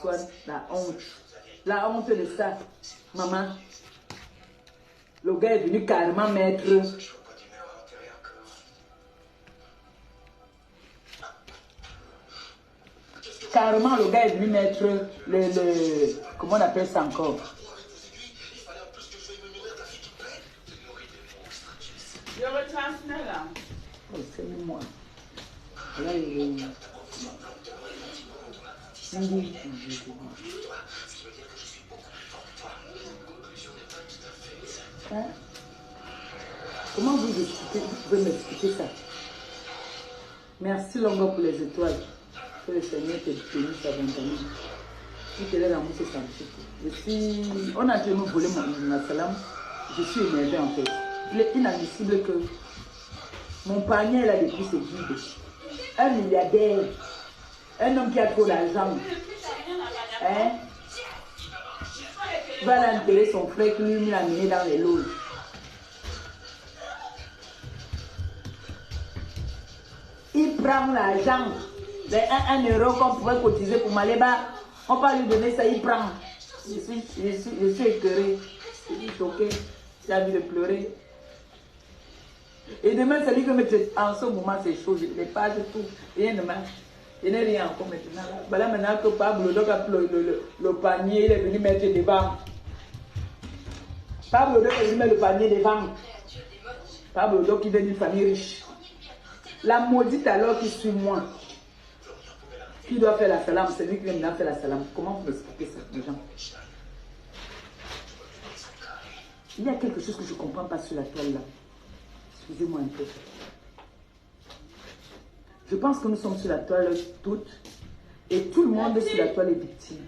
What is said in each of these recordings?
soit la honte. La honte de ça, maman. Le gars est venu carrément mettre... Carrément, le gars est venu mettre le comment on appelle ça encore? Je retransmets là. Oh, c'est moi. Là, il est... Hein? Comment vous expliquez? Vous pouvez m'expliquer ça? Merci Longo pour les étoiles. Que le Seigneur te bénisse abondamment. Si tu es là, c'est ça. On a dû me voler mon salam. Je suis énervé en fait. Il est inadmissible que mon panier là depuis c'est vide. Un milliardaire, un homme qui a trop d'argent, hein, va l'enterrer son frère qui lui l'a amené dans les loges. Il prend l'argent, les 1 euro qu'on pouvait cotiser pour Maléba, on va lui donner ça, il prend. Je suis écœuré, je suis choqué, j'ai envie de pleurer. Et demain, c'est lui que en ce moment, c'est chaud, les pages, tout, rien de mal. Je n'ai rien encore maintenant. Voilà maintenant que Pablo Doc a pris le panier, il est venu mettre devant. Pablo Doc est venu mettre le panier devant. Pablo Doc, il vient d'une famille riche. La maudite alors qui suit moi, qui doit faire la salam, c'est lui qui vient maintenant faire la salam. Comment vous expliquez ça, les gens? Il y a quelque chose que je ne comprends pas sur la toile là. Excusez-moi un peu. Je pense que nous sommes sur la toile toutes et tout le monde sur la toile est victime.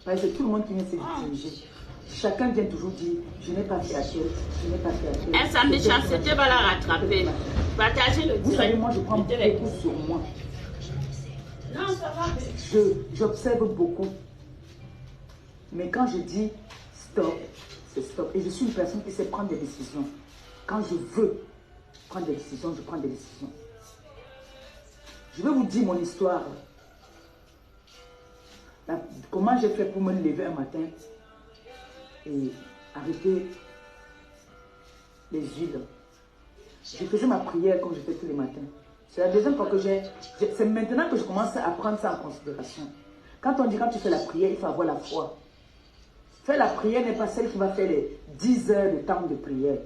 Parce que c'est tout le monde qui vient se victimiser. Chacun vient toujours dire, je n'ai pas fait à tel, je n'ai pas fait à tel. Un samedi chanceux va la rattraper. Partagez le direct. Vous savez, moi je prends beaucoup sur moi. Non, ça va. J'observe beaucoup. Mais quand je dis stop, c'est stop. Et je suis une personne qui sait prendre des décisions. Quand je veux prendre des décisions, je prends des décisions. Je vais vous dire mon histoire. Comment j'ai fait pour me lever un matin et arrêter les huiles. Je faisais ma prière comme je fais tous les matins. C'est la deuxième fois que c'est maintenant que je commence à prendre ça en considération. Quand on dit quand tu fais la prière, il faut avoir la foi. Faire la prière n'est pas celle qui va faire les 10 heures de temps de prière.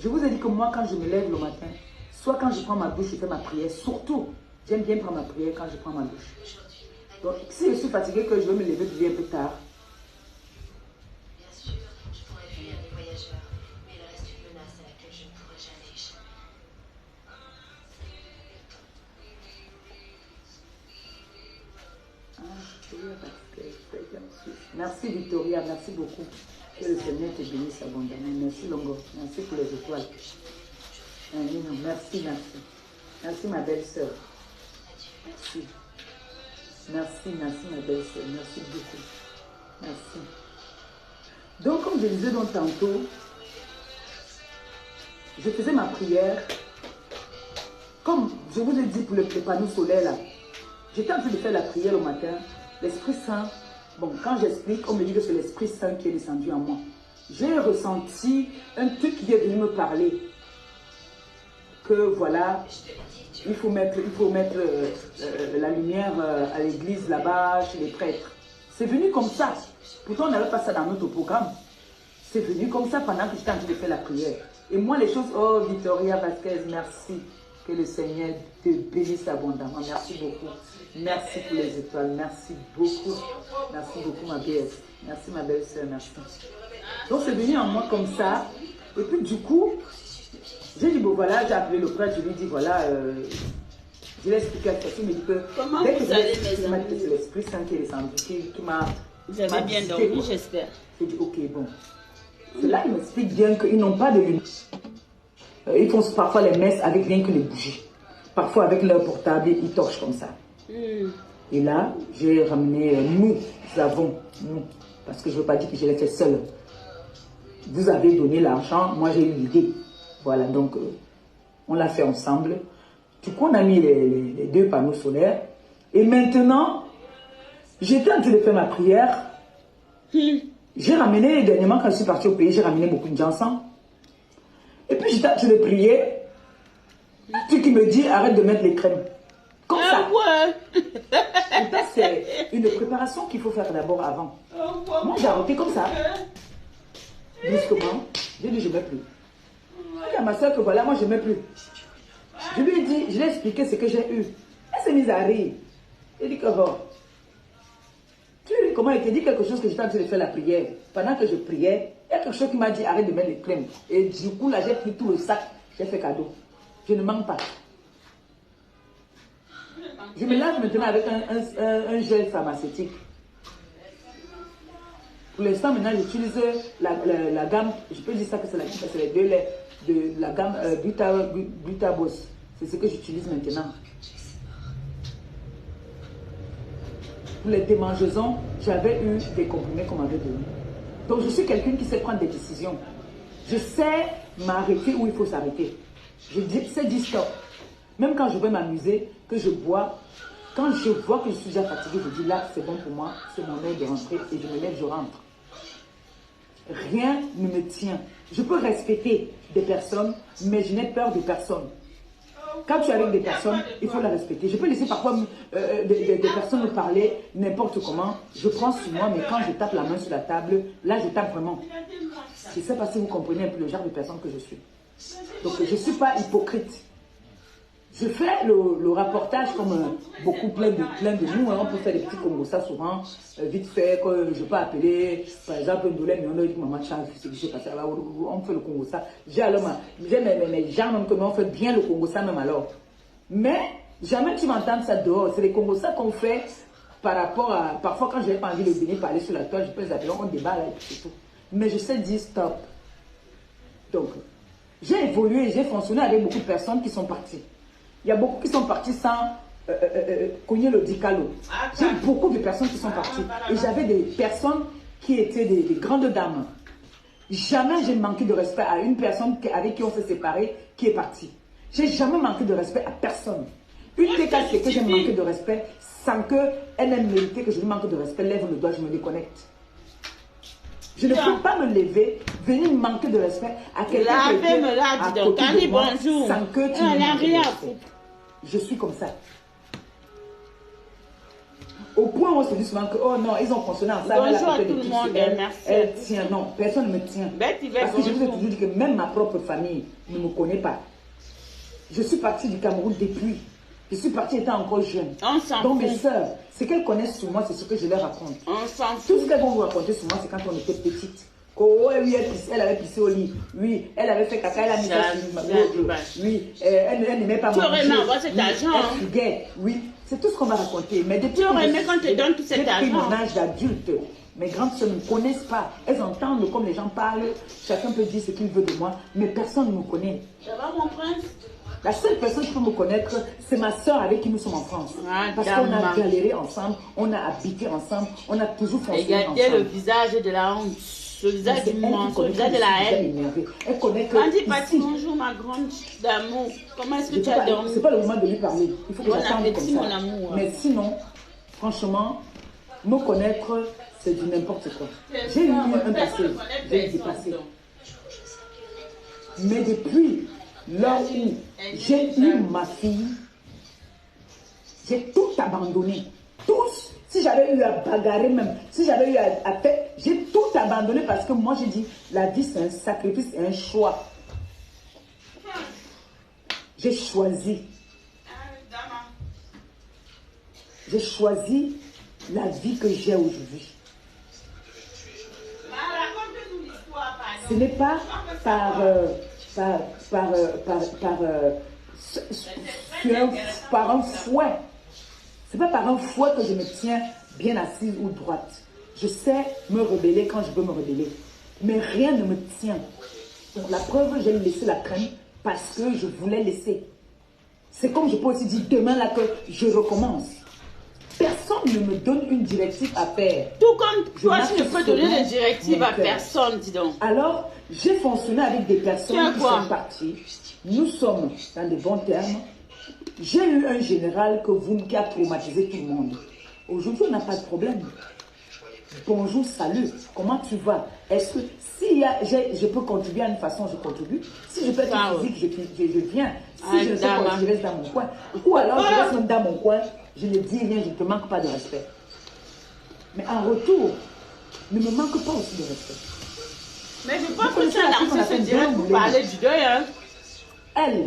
Je vous ai dit que moi, quand je me lève le matin, soit quand je prends ma douche, je fais ma prière. Surtout, j'aime bien prendre ma prière quand je prends ma douche. Donc, si je suis fatiguée, que je veux me lever un peu tard. Bien sûr, je pourrais fuir les voyageurs, mais il reste une menace à laquelle je ne pourrai jamais échapper. Merci Victoria, merci beaucoup. Que le Seigneur te bénisse abondamment. Merci Longo, merci pour les étoiles. Merci, merci. Merci ma belle-sœur. Merci. Merci ma belle-sœur. Merci beaucoup. Merci. Donc, comme je disais donc tantôt, je faisais ma prière. Comme je vous ai dit pour le panneau solaire là, j'étais en train de faire la prière au matin. L'Esprit Saint, bon, quand j'explique, on me dit que c'est l'Esprit Saint qui est descendu en moi. J'ai ressenti un truc qui est venu me parler. Que voilà, il faut mettre la lumière à l'église là-bas, chez les prêtres. C'est venu comme ça. Pourtant, on n'avait pas ça dans notre programme. C'est venu comme ça pendant que j'étais en train de faire la prière. Et moi, les choses, oh, Victoria Vasquez, merci. Que le Seigneur te bénisse abondamment. Merci beaucoup. Merci pour les étoiles. Merci beaucoup. Merci beaucoup, ma belle. Merci, ma belle-sœur. Merci. Donc, c'est venu en moi comme ça. Et puis, du coup, j'ai dit, bon, voilà, j'ai appelé le prêtre. Je lui ai dit, voilà, je l'ai expliqué à cette personne. Il me dit que comment dès que vous allez, mes amis? c'est l'Esprit Saint qui est descendu, qui m'a. Vous avez bien dormi, j'espère. J'ai dit, ok, bon. C'est là qu'il m'explique bien qu'ils n'ont pas de lumière. Ils font parfois les messes avec rien que les bougies. Parfois avec leur portable, ils torchent comme ça. Et là, j'ai ramené, nous avons, parce que je ne veux pas dire que je l'ai fait seule. Vous avez donné l'argent, moi j'ai eu l'idée. Voilà, donc on l'a fait ensemble. Du coup, on a mis les 2 panneaux solaires. Et maintenant, J'étais en train de faire ma prière. J'ai ramené, dernièrement, quand je suis partie au pays, j'ai ramené beaucoup de gens ensemble. Et puis, j'étais en train de prier. Tu qui me dit, arrête de mettre les crèmes. Comme ça. Ouais. Et ça, c'est une préparation qu'il faut faire d'abord avant. Moi, j'ai arrêté comme ça. Brusquement, j'ai dit, je ne mets plus. Il y a ma soeur que voilà, moi, je ne mets plus. Je lui ai dit, je lui ai expliqué ce que j'ai eu. Elle s'est mise à rire. Elle dit que bon. Tu lui dis comment elle te dit quelque chose que j'étais en train de faire la prière. Pendant que je priais, il y a quelque chose qui m'a dit, arrête de mettre les crèmes. Et du coup, là, j'ai pris tout le sac, j'ai fait cadeau. Je ne manque pas. Je me lave maintenant avec un gel pharmaceutique. Pour l'instant, maintenant, j'utilise la gamme, je peux dire ça que c'est les deux laits de la gamme Butabos. C'est ce que j'utilise maintenant. Pour les démangeaisons, j'avais eu des comprimés qu'on m'avait donnés. Donc, je suis quelqu'un qui sait prendre des décisions. Je sais m'arrêter où il faut s'arrêter. Je sais dire stop. Même quand je vais m'amuser, que je bois, quand je vois que je suis déjà fatiguée, je dis là, c'est bon pour moi, c'est mon heure de rentrer et je me lève, je rentre. Rien ne me tient. Je peux respecter des personnes, mais je n'ai peur de personne. Quand tu es avec des personnes, il faut les respecter. Je peux laisser parfois des personnes me parler n'importe comment. Je prends sur moi, mais quand je tape la main sur la table, là, je tape vraiment. Je ne sais pas si vous comprenez un peu le genre de personne que je suis. Donc, je ne suis pas hypocrite. Je fais le rapportage comme beaucoup, plein de nous. Hein. On peut faire des petits Congos, ça souvent, vite fait, que je peux appeler, par exemple, un douleur, mais on a dit, maman, c'est que je sais pas ça, on fait le Congo, ça. J'ai mes gens, même que on fait bien le Congo, ça même alors. Mais, jamais tu m'entends ça dehors. C'est les Congos, ça qu'on fait par rapport à, parfois quand j'ai pas envie de venir parler sur la toile, je peux les appeler, on débat là, et tout. Mais je sais dire stop. Donc, j'ai évolué, j'ai fonctionné avec beaucoup de personnes qui sont parties. Il y a beaucoup qui sont partis sans cogner le dicalo. J'ai beaucoup de personnes qui sont parties. Et j'avais des personnes qui étaient des grandes dames. Jamais j'ai manqué de respect à une personne avec qui on s'est séparé, qui est partie. J'ai jamais manqué de respect à personne. Une des cas, c'est que j'ai manqué de respect sans qu'elle ait mérité que je lui manque de respect. Lève le doigt, je me déconnecte. Je ne peux pas me lever, venir manquer de respect à quelqu'un qui est à côté de moi sans que tu me manques de respect. Je suis comme ça. Au point où on se dit souvent que, oh non, ils ont fonctionné ensemble. Bonjour à tout le monde, elle tient, non, personne ne me tient. Parce que je vous ai toujours dit que même ma propre famille ne me connaît pas. Je suis partie du Cameroun depuis. Je suis partie étant encore jeune. Donc mes soeurs, ce qu'elles connaissent sur moi, c'est ce que je leur raconte. Tout ce qu'elles vont vous raconter sur moi, c'est quand on était petite. Oh, oui, elle avait pissé au lit. Oui, elle avait fait caca, elle a mis ça sur ma gauche. Oui, elle n'aimait pas manger. Tu aurais aimé avoir cet argent. Elle fuguait. Oui, c'est tout ce qu'on m'a raconté. Mais depuis tu aurais aimé quand tu donnes tout cet argent. Depuis mon âge d'adulte, mes grandes soeurs ne me connaissent pas. Elles entendent comme les gens parlent. Chacun peut dire ce qu'il veut de moi, mais personne ne me connaît. Ça va, mon prince? La seule personne qui peut me connaître, c'est ma soeur avec qui nous sommes en France. Parce qu'on a galéré ensemble, on a habité ensemble, on a toujours fonctionné ensemble. Regardez le visage de la honte, le visage du mensonge, le visage de la haine. Elle connaît que quand dit Pati, bonjour ma grande d'amour, comment est-ce que tu as dormi? C'est pas le moment de lui parler, il faut que j'attende comme ça. Mon amour. Mais sinon, franchement, me connaître, c'est du n'importe quoi. J'ai eu un passé, j'ai eu des passés. Mais depuis là où j'ai eu ma fille, j'ai tout abandonné. Tous, si j'avais eu à bagarrer même, si j'avais eu à faire, j'ai tout abandonné parce que moi j'ai dit, la vie c'est un sacrifice et un choix. J'ai choisi. J'ai choisi la vie que j'ai aujourd'hui. Ce n'est pas par un fouet. C'est pas par un fouet que je me tiens bien assise ou droite. Je sais me rebeller quand je veux me rebeller. Mais rien ne me tient. Donc la preuve, j'ai laissé la crème parce que je voulais laisser. C'est comme je peux aussi dire demain là que je recommence. Personne ne me donne une directive à faire. Tout comme toi, tu ne peux donner des directives à personne, dis donc. Alors, j'ai fonctionné avec des personnes qui sont parties. Nous sommes dans de bons termes. J'ai eu un général qui a traumatisé tout le monde. Aujourd'hui, on n'a pas de problème. Bonjour, salut, comment tu vas? Est-ce que si je peux contribuer à une façon, je contribue. Si je peux être physique, je viens. Si je ne sais pas, je reste dans mon coin. Ou alors, je reste même dans mon coin, je ne dis rien, je ne te manque pas de respect. Mais en retour, ne me manque pas aussi de respect. Mais je pense que ça a lancé ce direct pour parler du deuil. Hein. Elle,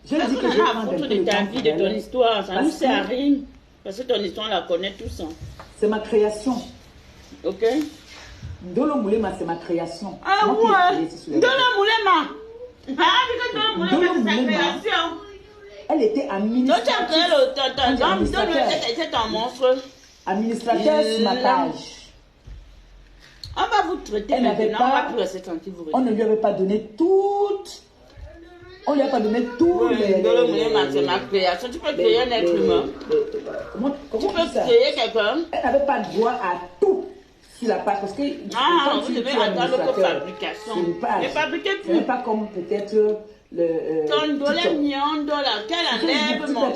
je dis que je vais prendre de ta vie, de ton histoire, ça ne nous sert à rien. Parce que ton histoire, on la connaît tous. Hein. C'est ma création. Ok. Dolo Moulema, c'est ma création. Ah ouais. Dolo Moulema. Ah, Dolo Moulema, c'est sa création. Elle était administratrice. Donc, tu as créé c'est un monstre. Administrateur sur ma page. On va vous traiter maintenant, on va plus rester tranquille. On ne lui avait pas donné toutes. On lui a pas donné tout. Dolo Moulema, c'est ma création. Tu peux créer un être humain. Tu peux créer quelqu'un. Elle n'avait pas droit à tout. La page, parce que quand vous devez attendre votre fabrication. Mais fabriquez plus. Ce n'est pas comme peut-être le. Ton dollar million dollars, qu'elle enlève mon.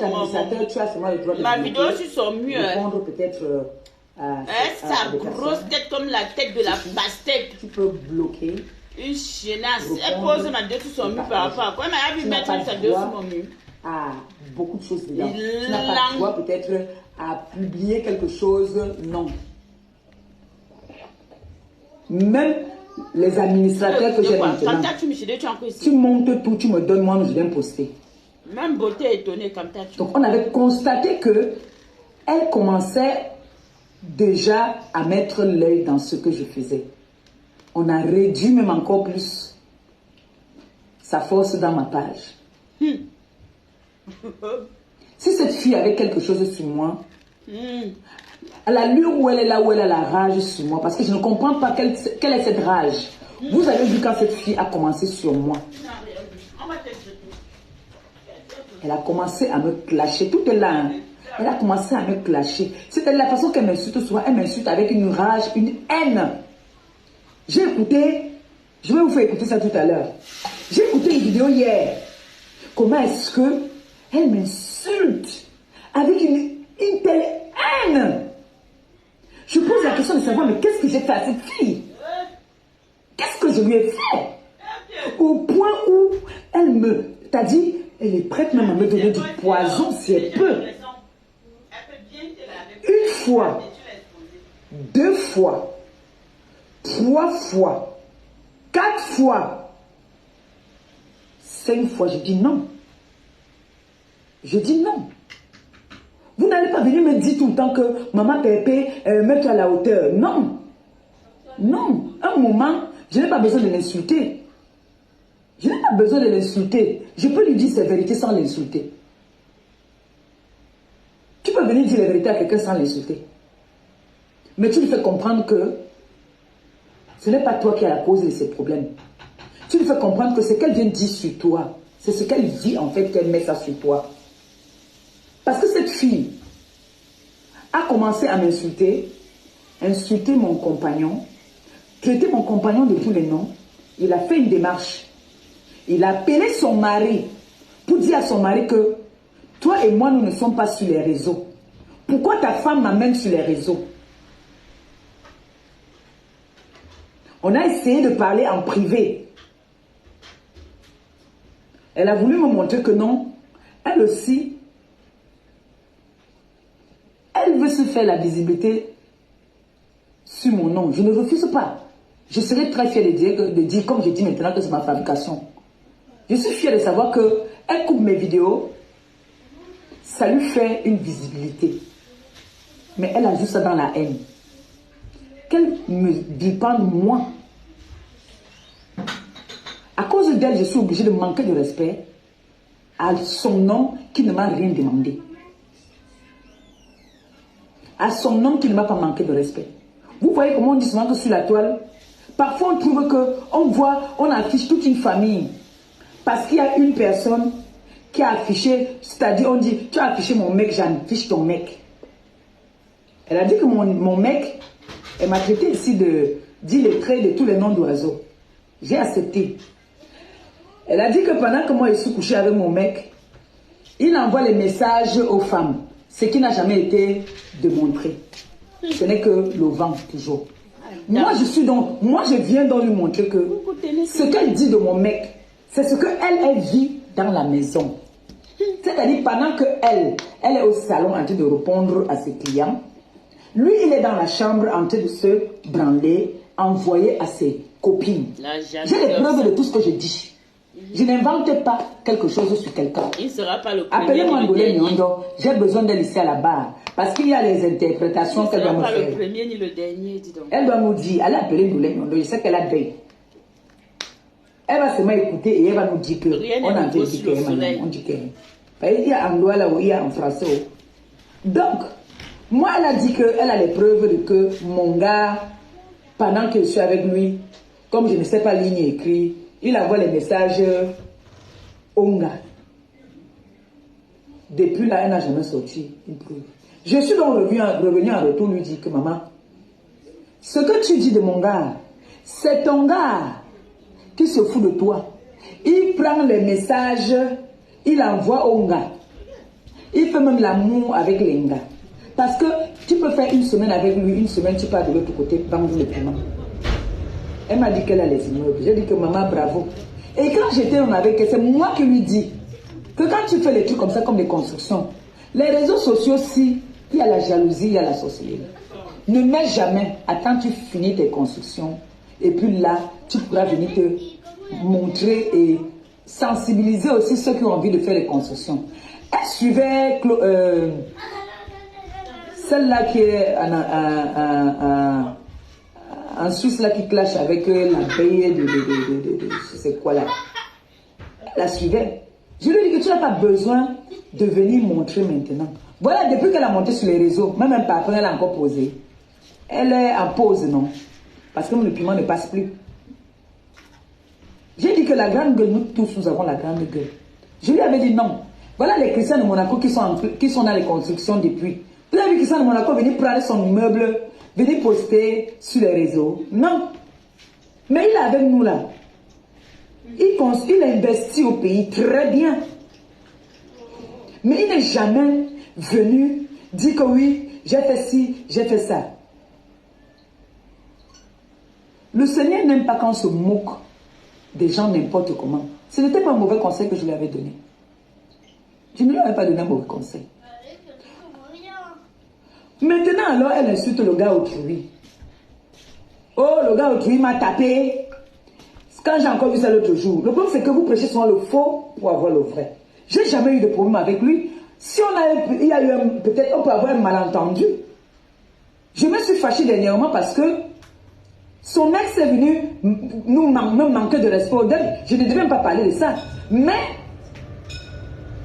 Tu as seulement le droit de. Ma vidéo sur son mur. Répondre peut-être. Sa grosse tête comme la tête de la pastèque. Tu peux bloquer. Une chienasse. Elle pose ma vidéo sur son mur par rapport à quoi? Mais elle a vu mettre sa vidéo sur mon mur. À beaucoup de choses dedans. Tu n'as pas le droit peut-être à publier quelque chose. Non. Même les administrateurs que j'ai maintenant, tu montes tout, tu me donnes, moi je viens poster. Même beauté étonnée comme ça. Donc on avait constaté que elle commençait déjà à mettre l'œil dans ce que je faisais. On a réduit même encore plus sa force dans ma page. Si cette fille avait quelque chose sur moi, à l'allure où elle est là, où elle a la rage sur moi, parce que je ne comprends pas quelle est cette rage. Vous avez vu quand cette fille a commencé sur moi. Elle a commencé à me clasher, tout est là. Hein. Elle a commencé à me clasher. C'était la façon qu'elle m'insulte souvent. Elle m'insulte avec une rage, une haine. J'ai écouté, je vais vous faire écouter ça tout à l'heure. J'ai écouté une vidéo hier. Comment est-ce que elle m'insulte avec une telle haine? Je pose la question de savoir, mais qu'est-ce que j'ai fait à cette fille? Qu'est-ce que je lui ai fait? Au point où elle t'a dit, elle est prête même à me donner du poison si elle peut. Une fois, 2 fois, 3 fois, 4 fois, 5 fois, je dis non. Je dis non. Vous n'allez pas venir me dire tout le temps que maman Pépé, mets-toi à la hauteur. Non. Non. Un moment, je n'ai pas besoin de l'insulter. Je n'ai pas besoin de l'insulter. Je peux lui dire ses vérités sans l'insulter. Tu peux venir dire la vérité à quelqu'un sans l'insulter. Mais tu lui fais comprendre que ce n'est pas toi qui as la cause de ses problèmes. Tu lui fais comprendre que ce qu'elle vient dire sur toi, c'est ce qu'elle dit en fait qu'elle met ça sur toi. Parce que cette fille a commencé à m'insulter, insulter mon compagnon, traiter mon compagnon de tous les noms. Il a fait une démarche. Il a appelé son mari pour dire à son mari que toi et moi, nous ne sommes pas sur les réseaux. Pourquoi ta femme m'amène sur les réseaux? On a essayé de parler en privé. Elle a voulu me montrer que non, elle aussi, elle veut se faire la visibilité sur mon nom. Je ne refuse pas. Je serai très fière de dire, comme je dis maintenant, que c'est ma fabrication. Je suis fière de savoir qu'elle coupe mes vidéos, ça lui fait une visibilité. Mais elle ajoute ça dans la haine. Qu'elle me dépende moi. À cause d'elle, je suis obligée de manquer de respect à son nom qui ne m'a rien demandé. À son nom qui ne m'a pas manqué de respect. Vous voyez comment on dit souvent que sur la toile, parfois on trouve on affiche toute une famille. Parce qu'il y a une personne qui a affiché, c'est-à-dire on dit, tu as affiché mon mec, j'affiche ton mec. Elle a dit que mon mec, elle m'a traité ici d'illettré de tous les noms d'oiseaux. J'ai accepté. Elle a dit que pendant que moi je suis couché avec mon mec, il envoie les messages aux femmes. ce qui n'a jamais été démontré. Ce n'est que le vent, toujours. Moi, je viens donc lui montrer que ce qu'elle dit de mon mec, c'est ce qu'elle vit dans la maison. C'est-à-dire, pendant qu'elle est au salon en train de répondre à ses clients, lui, il est dans la chambre en train de se branler, envoyer à ses copines. J'ai les preuves de tout ce que je dis. Je n'invente pas quelque chose sur quelqu'un. Il ne sera pas le premier. Appelez-moi Ndolé Nyondo. J'ai besoin d'elle ici à la barre. Parce qu'il y a les interprétations qu'elle doit me faire. Il ne sera pas le premier ni le dernier, dis donc. Elle doit nous dire, elle a appelé Ndolé Nyondo. Je sais qu'elle a deuil. Elle va seulement écouter et elle va nous dire que on a dit qu'elle on dit qu'elle. Il y a en doigt là où il y a en français. Donc, moi, elle a dit qu'elle a les preuves de que mon gars, pendant que je suis avec lui, comme je ne sais pas ligne écrite, il envoie les messages Onga. Depuis là, elle n'a jamais sorti une preuve. Je suis donc revenu en retour lui dire que maman, ce que tu dis de mon gars, c'est ton gars qui se fout de toi. Il prend les messages, il envoie Onga. Il fait même l'amour avec les gars. Parce que tu peux faire une semaine avec lui, une semaine tu pars de l'autre côté, vendre le paiement. Elle m'a dit qu'elle a les immeubles. J'ai dit que maman, bravo. Et quand j'étais avec elle, c'est moi qui lui dis que quand tu fais les trucs comme ça, comme les constructions, les réseaux sociaux, si il y a la jalousie, il y a la sorcellerie. Ne mets jamais, attends tu finis tes constructions, et puis là, tu pourras venir te montrer et sensibiliser aussi ceux qui ont envie de faire les constructions. Elle suivait celle-là qui est en Suisse, là, qui clash avec la paye de c'est quoi là. Elle la suivait. Je lui ai dit que tu n'as pas besoin de venir montrer maintenant. Voilà, depuis qu'elle a monté sur les réseaux, même un patron, elle a encore posé. Elle est en pause, non? Parce que le piment ne passe plus. J'ai dit que la grande gueule, nous tous, nous avons la grande gueule. Je lui avais dit non. Voilà les chrétiens de Monaco qui sont dans les constructions depuis. Vous avez vu qu'ils sont de Monaco venir prendre son immeuble, venir poster sur les réseaux. Non. Mais il est avec nous là. Il investit au pays très bien. Mais il n'est jamais venu dire que oui, j'ai fait ci, j'ai fait ça. Le Seigneur n'aime pas quand on se moque des gens n'importe comment. Ce n'était pas un mauvais conseil que je lui avais donné. Je ne lui avais pas donné un mauvais conseil. Maintenant, alors, elle insulte le gars autrui. Oh, le gars autrui m'a tapé. Quand j'ai encore vu ça l'autre jour. Le problème, c'est que vous prêchez souvent le faux pour avoir le vrai. J'ai jamais eu de problème avec lui. Si il y a eu peut-être, on peut avoir un malentendu. Je me suis fâchée dernièrement parce que son ex est venu me manquer de respect. Je ne devais même pas parler de ça. Mais,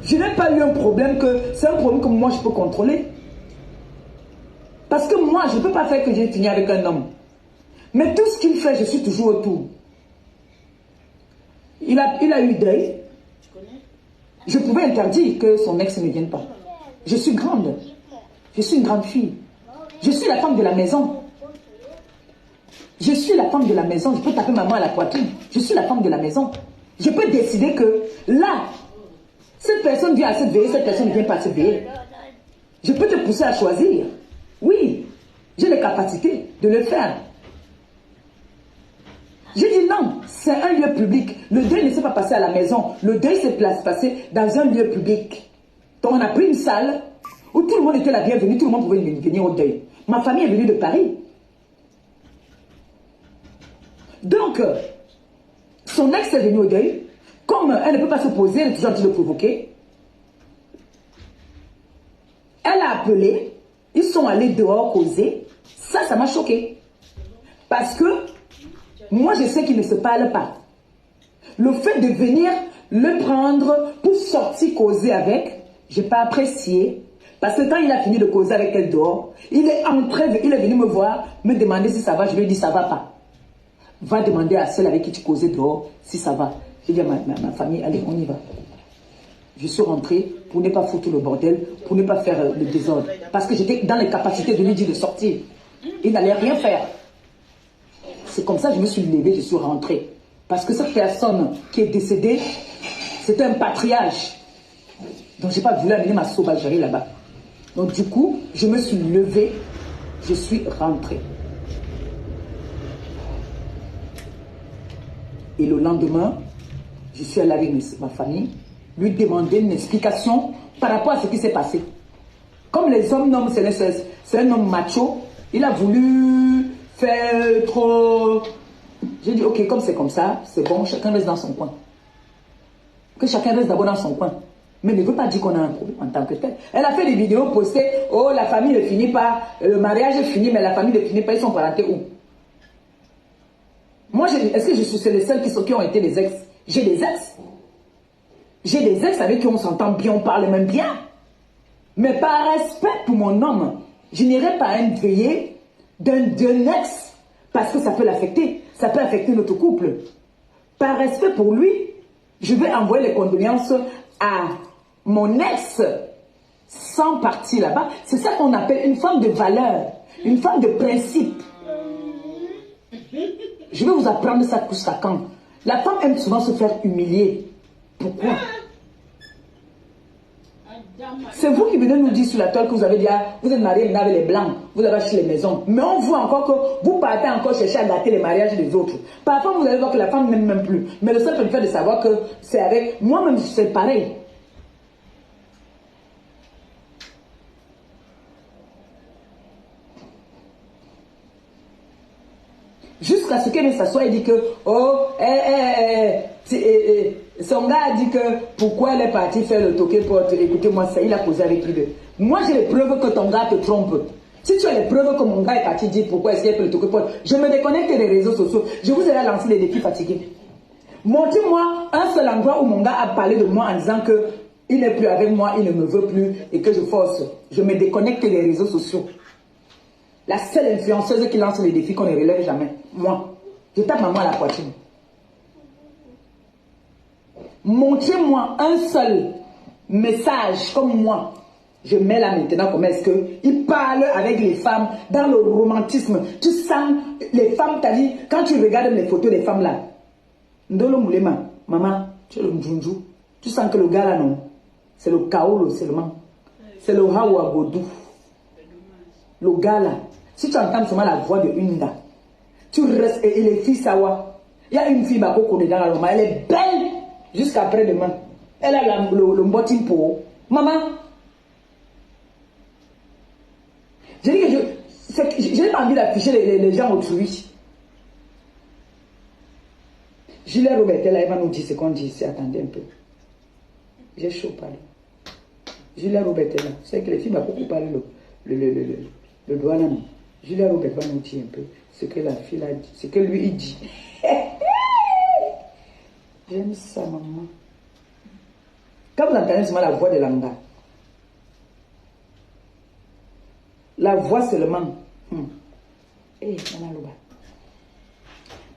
je n'ai pas eu un problème c'est un problème que moi je peux contrôler. Parce que moi, je ne peux pas faire que j'ai fini avec un homme. Mais tout ce qu'il fait, je suis toujours autour. Il a eu deuil. Je pouvais interdire que son ex ne vienne pas. Je suis grande. Je suis une grande fille. Je suis la femme de la maison. Je suis la femme de la maison. Je peux taper maman à la poitrine. Je suis la femme de la maison. Je peux décider que là, cette personne vient à cette veillée, cette personne ne vient pas à cette veillée. Je peux te pousser à choisir. Oui, j'ai les capacités de le faire. J'ai dit non, c'est un lieu public. Le deuil ne s'est pas passé à la maison. Le deuil s'est passé dans un lieu public. Donc on a pris une salle où tout le monde était la bienvenue, tout le monde pouvait venir au deuil. Ma famille est venue de Paris. Donc, son ex est venu au deuil. Comme elle ne peut pas se poser, elle est toujours en train de provoquer. Elle a appelé. Ils sont allés dehors causer. Ça m'a choqué. Parce que moi, je sais qu'ils ne se parlent pas. Le fait de venir le prendre pour sortir causer avec, je n'ai pas apprécié. Parce que quand il a fini de causer avec elle dehors, il est venu me voir, me demander si ça va. Je lui ai dit, ça ne va pas. Va demander à celle avec qui tu causais dehors si ça va. J'ai dit à ma famille, allez, on y va. Je suis rentrée pour ne pas foutre le bordel, pour ne pas faire le désordre. Parce que j'étais dans les capacités de lui dire de sortir. Il n'allait rien faire. C'est comme ça que je me suis levée, je suis rentrée. Parce que cette personne qui est décédée, c'était un patriarche. Donc je n'ai pas voulu amener ma sauvagerie là-bas. Donc du coup, je me suis levée, je suis rentrée. Et le lendemain, je suis allée avec ma famille, lui demander une explication par rapport à ce qui s'est passé. Comme les hommes, c'est un homme macho, il a voulu faire trop... J'ai dit, ok, comme c'est comme ça, c'est bon, chacun reste dans son coin. Que chacun reste d'abord dans son coin. Mais ne veut pas dire qu'on a un problème en tant que tel. Elle a fait des vidéos postées, oh, la famille ne finit pas, le mariage est fini, mais la famille ne finit pas, ils sont parentés où? Moi, est-ce que je suis les seuls qui ont été des ex? J'ai des ex. J'ai des ex avec qui on s'entend bien, on parle même bien. Mais par respect pour mon homme, je n'irai pas à une veillée d'un ex parce que ça peut l'affecter. Ça peut affecter notre couple. Par respect pour lui, je vais envoyer les condoléances à mon ex sans partir là-bas. C'est ça qu'on appelle une femme de valeur, une femme de principe. Je vais vous apprendre ça jusqu'à quand. La femme aime souvent se faire humilier. Pourquoi? C'est vous qui venez nous dire sur la toile que vous avez dit, ah, vous êtes mariés maintenant avec les blancs, vous avez acheté les maisons. Mais on voit encore que vous partez encore chercher à gâter les mariages des autres. Parfois, vous allez voir que la femme n'aime même plus. Mais le seul fait de savoir que c'est avec moi-même, c'est pareil. Jusqu'à ce qu'elle s'assoie et dit que, oh, son gars a dit que pourquoi elle est partie faire le toqué porte. Écoutez-moi ça, il a posé avec lui. Moi, j'ai les preuves que ton gars te trompe. Si tu as les preuves que mon gars est parti dire pourquoi est-ce qu'il fait le toqué porte, je me déconnecte des réseaux sociaux. Je vous ai lancé des défis fatigués. Montrez-moi un seul endroit où mon gars a parlé de moi en disant que il n'est plus avec moi, il ne me veut plus et que je force. Je me déconnecte des réseaux sociaux. La seule influenceuse qui lance les défis qu'on ne relève jamais. Moi. Je tape maman à la poitrine. Montrez-moi un seul message comme moi. Je mets là maintenant comment est-ce qu'il parle avec les femmes dans le romantisme. Tu sens les femmes, t'as dit, quand tu regardes les photos des femmes là, Ndolo Moulema, maman, tu es le Mdjunju. Tu sens que le gars là, non, c'est le Kaolo seulement. C'est le Hawa Godou. Le gars là, si tu entends seulement la voix de Unda, tu restes, et les filles sawa. Il y a une fille Bakoko dedans la Loma, elle est belle jusqu'à après-demain. Elle a le mbotine pour maman. Je dis que je n'ai pas envie d'afficher les gens autrui. Julia Robert, elle va nous dire ce qu'on dit ici. Attendez un peu. J'ai chaud parler. Julia Robert est là. C'est que les filles Bakoko parlent le doigt là. Julia Robert va nous dire un peu ce que la fille a dit, ce que lui il dit. J'aime ça, maman. Quand vous entendez seulement la voix de Langa, la voix seulement. Eh, Manaloba.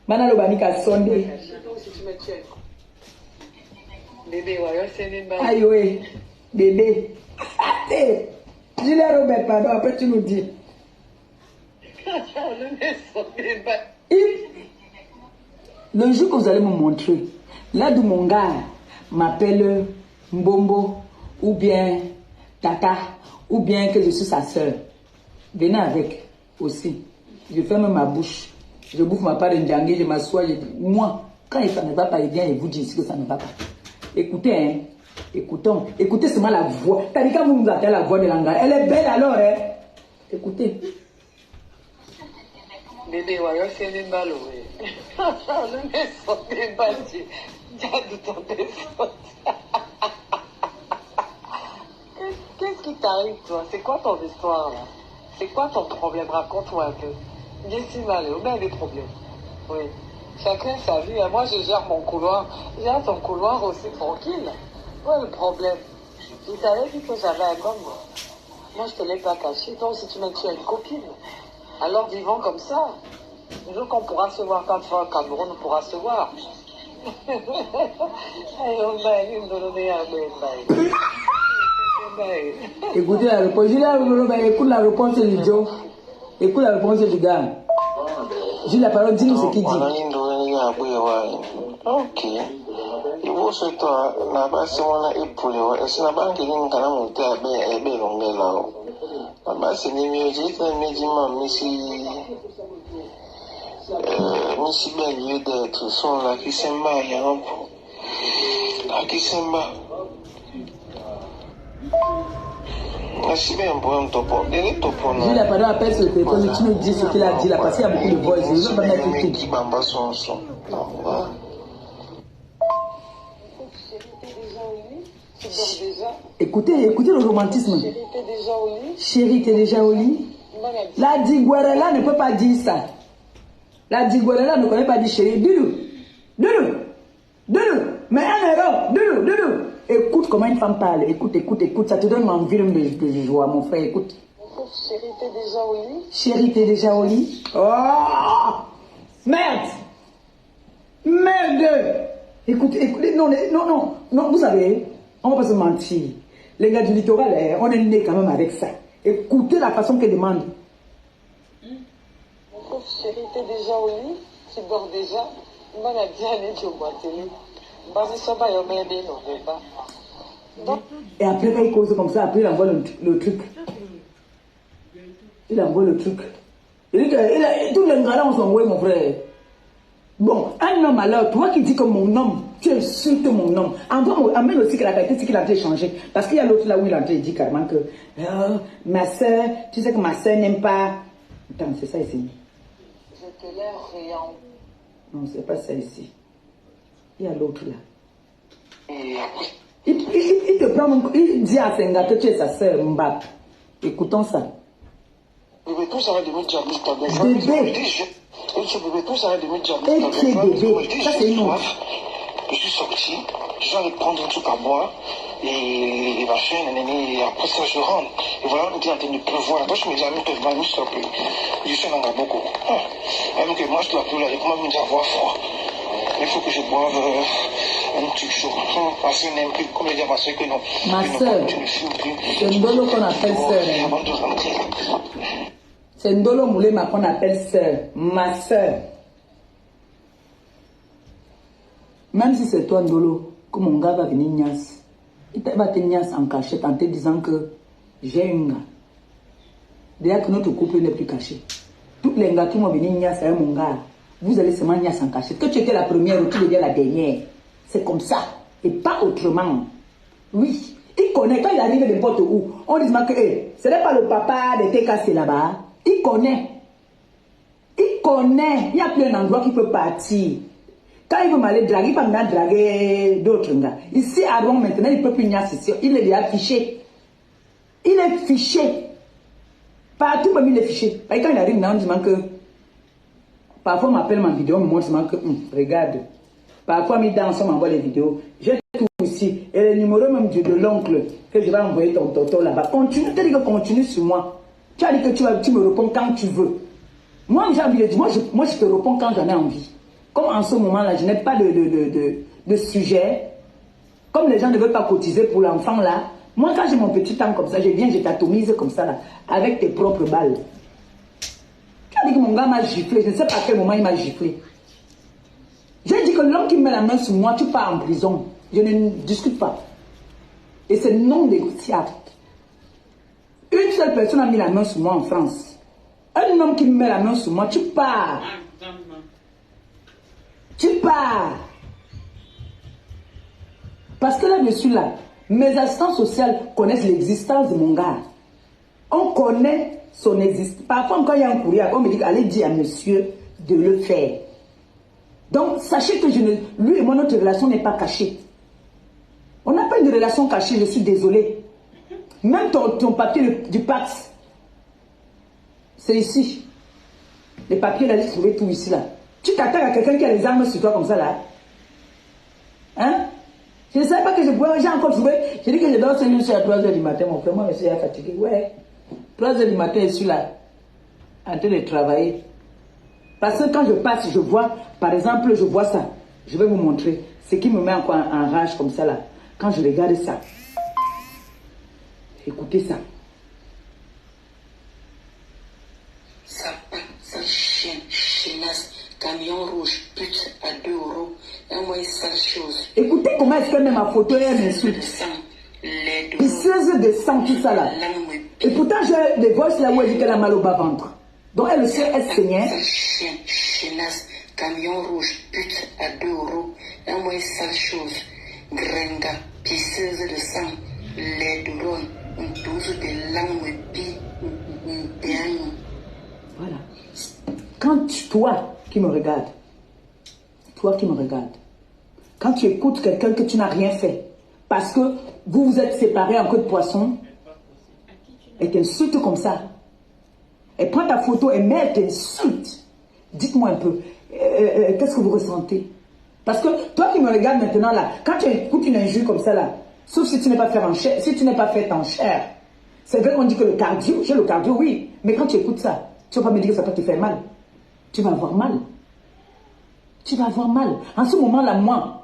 Manaloba ni ka sonde. Bébé, ouais, c'est une balle. Aïe, ouais, bébé. Julia Robert, pardon, après tu nous dis. Le jour que vous allez me montrer, là d'où mon gars m'appelle Mbombo, ou bien Tata, ou bien que je suis sa soeur, venez avec aussi. Je ferme ma bouche, je bouffe ma part de ndjangé, je m'assois, je dis, moi, quand ça ne va pas, il vient et vous dit que ça ne va pas. Écoutez, hein, écoutez seulement la voix. T'as dit quand vous nous entendez la voix de Langa, elle est belle alors, hein. Écoutez. Bébé, ouais, c'est une balle, oui. Le maison des balles, de ton téléphone. Qu'est-ce qui t'arrive, toi? C'est quoi ton histoire, là? C'est quoi ton problème? Raconte-moi un peu. Bien si mal, on a des problèmes. Oui. Chacun sa vie. Moi, je gère mon couloir. Gère ton couloir aussi tranquille. Quoi le problème? Tu t'avais dit que j'avais un gomme. Moi, je te l'ai pas caché. Toi aussi, tu as une copine. Alors, vivons comme ça. Le jour qu'on pourra se voir, quand tu vas au Cameroun, on pourra se voir. Écoutez la réponse. Écoute la réponse du Joe. Écoute la réponse du gars. J'ai la parole, dis-nous ce qu'il dit. Ok. où c'est toi, là-bas, c'est mon époule, et c'est là-bas que nous avons monté à Bélongue là-haut. Là-bas, c'est les musiques, les médicaments, Missy Belle d'être sont là qui s'embarquent, là qui s'embarquent. Merci bien pour un topo. J'ai la parole appelle sur le téléphone, tu nous dis ce qu'il a dit là, parce qu'il y a beaucoup de voix, je ne veux pas mettre tout. Écoutez le romantisme. Chérie, t'es déjà au lit? La Diguarela ne peut pas dire ça. La Diguarela ne connaît pas dire chérie. Doudou. Mais un euro. Doudou. Écoute comment une femme parle. Écoute. Ça te donne envie de joie, mon frère. Écoute. Chérie, t'es déjà au lit? Chérie, t'es déjà au lit? Oh! Merde! Écoutez, non, vous savez, on va pas se mentir. Les gars du littoral, on est nés quand même avec ça. Écoutez la façon qu'elle demande. Mon pauvre chéri, t'es déjà au lit? Tu dors déjà? Moi, la diane est au télé. Et après, quand il cause comme ça, après, il envoie le truc. Il envoie le truc. Il dit que tous les gars-là, on s'en envoie, mon frère. Bon, un homme alors, toi qui dis que mon homme, tu insultes mon homme. Amène aussi que la qualité, c'est qu'il a été changé. Parce qu'il y a l'autre là où il a été dit carrément que ma soeur, tu sais que ma soeur n'aime pas. Attends, c'est ça ici. Je te l'air riant. Non, c'est pas ça ici. Il y a l'autre là. Il te prend, il dit à Senga que tu es sa soeur, Mbap. Écoutons ça. Bébé, tout ça va devenir diabolique. Bébé. Tout ça va devenir diabolique. Ça, c'est une autre. Je suis sorti, je vais aller prendre un truc à boire. Et machin, et après ça, je rentre. Et voilà, il est en train de pleuvoir. Après, je me dis, je suis dans beaucoup. Alors que moi, je dois plus là, comment me dire avoir froid. Il faut que je boive un truc chaud. Parce qu'il n'aime plus, comme je dis à ma soeur, que non. Ma soeur, c'est Ndolo qu'on appelle soeur. Avant de rentrer. C'est Ndolo Moulema qu'on appelle soeur. Ma soeur. Même si c'est toi, Ndolo, que mon gars va venir niasse. Il va te niasse en cachette en te disant que j'ai un gars. Déjà que notre couple n'est plus caché. Tous les gars qui vont venir niasse avec mon gars, vous allez seulement niasse en cachette. Que tu étais la première ou tu deviens la dernière. C'est comme ça. Et pas autrement. Oui. Il connaît. Quand il arrive n'importe où, on dit que ce n'est pas le papa de tes cassés là-bas. Il connaît. Il n'y a plus un endroit qui peut partir. Quand il veut m'aller draguer, il va me draguer d'autres gars. Ici, à Rome, maintenant, il ne peut plus niasse ici. Il est déjà fiché. Il est fiché. Partout, même il est fiché. Et quand il arrive, on dit que parfois, on m'appelle ma vidéo, on me montre que, regarde. Parfois, il danse, on m'envoie les vidéos. J'ai tout ici. Et le numéro même de l'oncle que je vais envoyer ton toto là-bas. Continue, tu as dit que continue sur moi. Tu as dit que tu me réponds quand tu veux. Moi, j'ai envie de dire, moi, je te réponds quand j'en ai envie. Comme en ce moment-là, je n'ai pas de sujet. Comme les gens ne veulent pas cotiser pour l'enfant là. Moi, quand j'ai mon petit temps comme ça, je viens, je t'atomise comme ça là. Avec tes propres balles. Tu as dit que mon gars m'a giflé. Je ne sais pas à quel moment il m'a giflé. J'ai dit que l'homme qui met la main sur moi, tu pars en prison. Je ne discute pas. Et c'est non négociable. Une seule personne a mis la main sur moi en France. Un homme qui me met la main sur moi, tu pars. Tu pars. Parce que là-dessus, là, mes assistants sociaux connaissent l'existence de mon gars. On connaît son existence. Parfois, quand il y a un courrier, on me dit allez dire à monsieur de le faire. Donc, sachez que lui et moi, notre relation n'est pas cachée. On n'a pas une relation cachée, je suis désolée. Même ton papier du Pax, c'est ici. Les papiers, là, j'ai trouvé tout ici, là. Tu t'attaques à quelqu'un qui a les armes sur toi comme ça, là. Hein? Je ne savais pas que j'ai encore trouvé. J'ai dit que je dors à 3 h du matin. Mon frère, moi, je suis fatigué. Ouais. 3 h du matin, je suis là. En train de travailler. Parce que quand je passe, je vois, par exemple, je vois ça. Je vais vous montrer. Ce qui me met encore en rage comme ça, là. Quand je regarde ça. Écoutez ça. Ça chienne, chienasse, camion rouge, pute à 2 €. Écoutez comment est-ce qu'elle met ma photo et elle m'insulte. Pisseuse de sang, tout ça là. Et pourtant, j'ai des voix là où elle dit qu'elle a mal au bas-ventre. Donc elle sait, elle saignait. Camion rouge, pute à 2 €. La moins sale chose. Grenga, pisseuse de sang, lait de rhum, une dose de langue, bien. Voilà. Quand toi qui me regardes, quand tu écoutes quelqu'un que tu n'as rien fait, parce que vous vous êtes séparés en queue de poisson, et t'insulte comme ça, et prend ta photo et met, elle t'insulte. Dites-moi un peu, qu'est-ce que vous ressentez? Parce que toi qui me regardes maintenant là, quand tu écoutes une injure comme ça là, sauf si tu n'es pas fait en chair, en chair, c'est vrai qu'on dit que le cardio, j'ai le cardio, oui, mais quand tu écoutes ça, tu ne vas pas me dire que ça peut te faire mal. Tu vas avoir mal. Tu vas avoir mal. En ce moment-là, moi,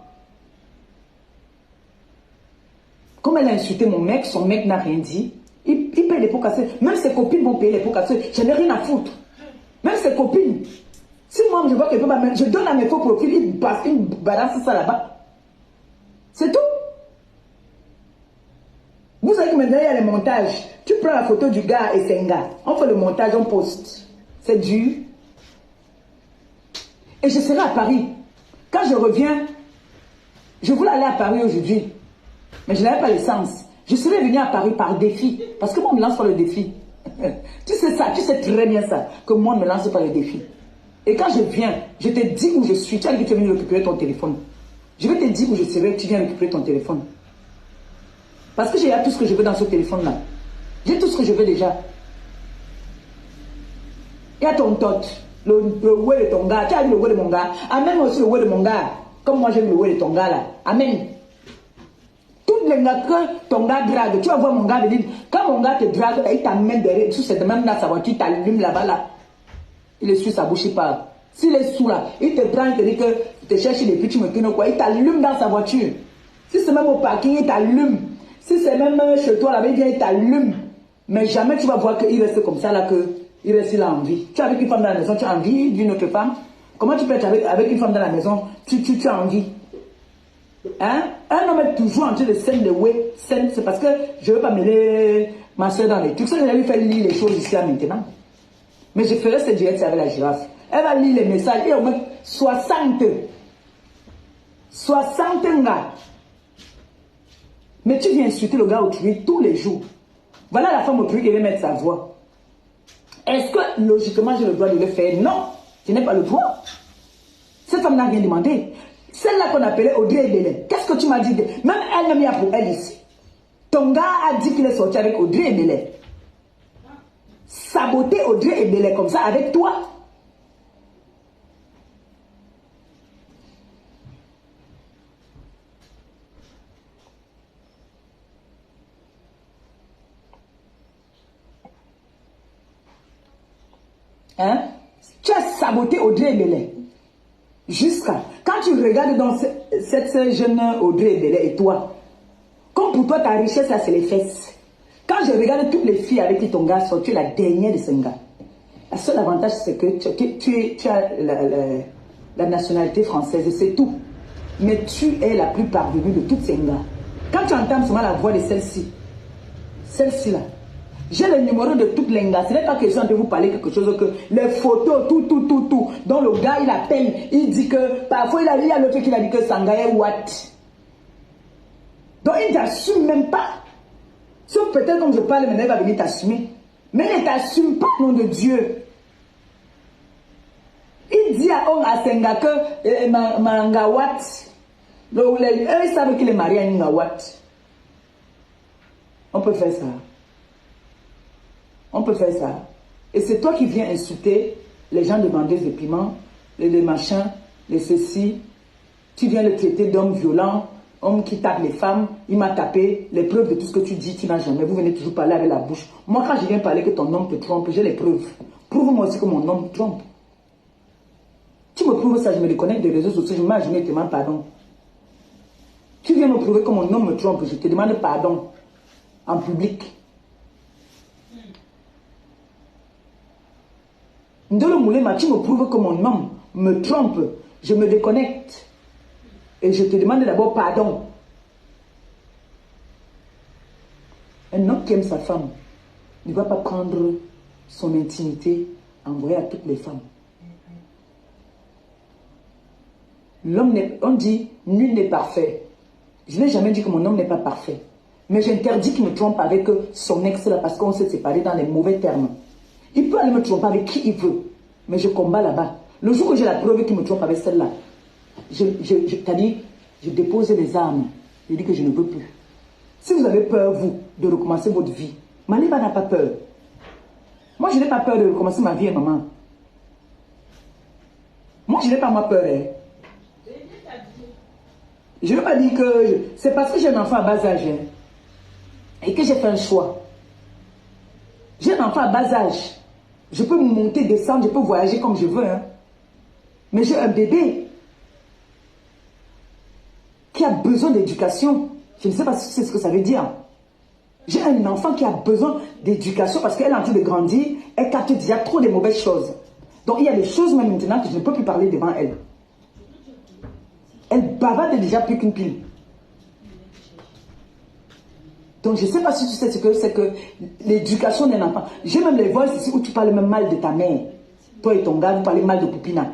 comme elle a insulté mon mec, son mec n'a rien dit, il paye les pots cassés. Même ses copines vont payer les pots cassés. Je n'ai rien à foutre. Même ses copines. Si moi, je vois que je donne à mes faux profils, ils balancent ça là-bas. C'est tout. Vous savez que maintenant, il y a les montages. Tu prends la photo du gars et c'est un gars. On fait le montage, on poste. C'est dur. Et je serai à Paris. Quand je reviens, je voulais aller à Paris aujourd'hui. Mais je n'avais pas l'essence. Je serais venu à Paris par défi. Parce que moi, on me lance pas le défi. Tu sais ça, tu sais très bien ça. Que moi, on ne me lance pas le défi. Et quand je viens, je te dis où je suis. Tu as dit que tu es venu récupérer ton téléphone. Je vais te dire où je serai, tu viens récupérer ton téléphone. Parce que j'ai tout ce que je veux dans ce téléphone-là. J'ai tout ce que je veux déjà. Il y a ton tot, le ouais de ton gars. Tu as vu le ouais de mon gars. Amène aussi le ouais de mon gars. Comme moi j'aime le ouais de ton gars là. Amène. Toutes les gars que ton gars drague, tu vas voir mon gars venir. Quand mon gars te drague, il t'amène derrière. Sous cette même dans sa voiture, il t'allume là-bas là. Il est sur sa bouche, il parle. S'il est sous là, il te prend, il te dit que tu te cherches des petits mecs, quoi. Il t'allume dans sa voiture. Si c'est même au parking, il t'allume. Si c'est même chez toi là-bas, il vient, il t'allume. Mais jamais tu vas voir qu'il reste comme ça là, qu'il reste là en vie. Tu es avec une femme dans la maison, tu as envie d'une autre femme. Comment tu peux être avec une femme dans la maison, tu as envie. Hein? Un homme est toujours en train de scène de ouais, scène, c'est parce que je ne veux pas mêler ma soeur dans les trucs. Ça, je vais lui faire lire les choses ici là maintenant. Mais je ferai ce direct avec la girafe. Elle va lire les messages. Et au moins 60 gars. Mais tu viens insulter le gars autrui tous les jours. Voilà la femme autrui qui va mettre sa voix. Est-ce que logiquement j'ai le droit de le faire? Non, je n'ai pas le droit. Cette femme n'a rien demandé. Celle-là qu'on appelait Audrey Ebele. Qu'est-ce que tu m'as dit? Même elle-même, il y a pour elle ici. Ton gars a dit qu'il est sorti avec Audrey Ebele. Saboter Audrey Ebele comme ça avec toi. Hein? Tu as saboté Audrey Ebele. Jusqu'à... Quand tu regardes dans cette jeune Audrey Ebele et toi, comme pour toi ta richesse là c'est les fesses. Quand je regarde toutes les filles avec qui ton gars sort, tu es la dernière de ce gars. Le seul avantage c'est que tu as la nationalité française et c'est tout. Mais tu es la plus parvenue de toutes ces gars. Quand tu entends souvent la voix de celle-ci là, j'ai le numéro de toutes les gars. Ce n'est pas question de vous parler quelque chose que les photos, tout. Donc le gars, il appelle, il dit que, parfois il y a l'autre qui a dit que Sangaye Watt. Donc il ne t'assume même pas. Sauf peut-être comme je parle, maintenant il va venir t'assumer. Mais il ne t'assume pas, nom de Dieu. Il dit à Senga que Mangawat, eux ils savent qu'il est marié à Ngawat. On peut faire ça. On peut faire ça. Et c'est toi qui viens insulter les gens demandeurs de piment, les machins, les ceci. Tu viens le traiter d'homme violent, homme qui tape les femmes, il m'a tapé. Les preuves de tout ce que tu dis, tu n'as jamais. Vous venez toujours parler avec la bouche. Moi, quand je viens parler que ton homme te trompe, j'ai les preuves. Prouve-moi aussi que mon homme te trompe. Tu me prouves ça, je me déconnecte des réseaux sociaux, je m'imagine, je te demande pardon. Tu viens me prouver que mon homme me trompe, je te demande pardon. En public. Ndolo Moulema, tu me prouves que mon homme me trompe, je me déconnecte. Et je te demande d'abord pardon. Un homme qui aime sa femme ne va pas prendre son intimité, envoyer à toutes les femmes. L'homme n'est, on dit, nul n'est parfait. Je n'ai jamais dit que mon homme n'est pas parfait. Mais j'interdis qu'il me trompe avec son ex là parce qu'on s'est séparés dans les mauvais termes. Il peut aller me tromper avec qui il veut. Mais je combats là-bas. Le jour où j'ai la preuve qu'il me trompe avec celle-là, je dépose les armes. Je dis que je ne veux plus. Si vous avez peur, vous, de recommencer votre vie, Maliba n'a pas peur. Moi, je n'ai pas peur de recommencer ma vie, maman. Moi, je n'ai pas ma peur. Hein. Je ne veux pas dire que... C'est parce que j'ai un enfant à bas âge. Hein, et que j'ai fait un choix. J'ai un enfant à bas âge. Je peux monter, descendre, je peux voyager comme je veux. Hein. Mais j'ai un bébé qui a besoin d'éducation. Je ne sais pas si c'est ce que ça veut dire. J'ai un enfant qui a besoin d'éducation parce qu'elle est en train de grandir. Elle capte déjà trop de mauvaises choses. Donc il y a des choses même maintenant que je ne peux plus parler devant elle. Elle bavarde déjà plus qu'une pile. Donc je ne sais pas si tu sais ce que c'est que l'éducation d'un enfant. J'ai même les voix ici où tu parles même mal de ta mère. Toi et ton gars, vous parlez mal de Poupina.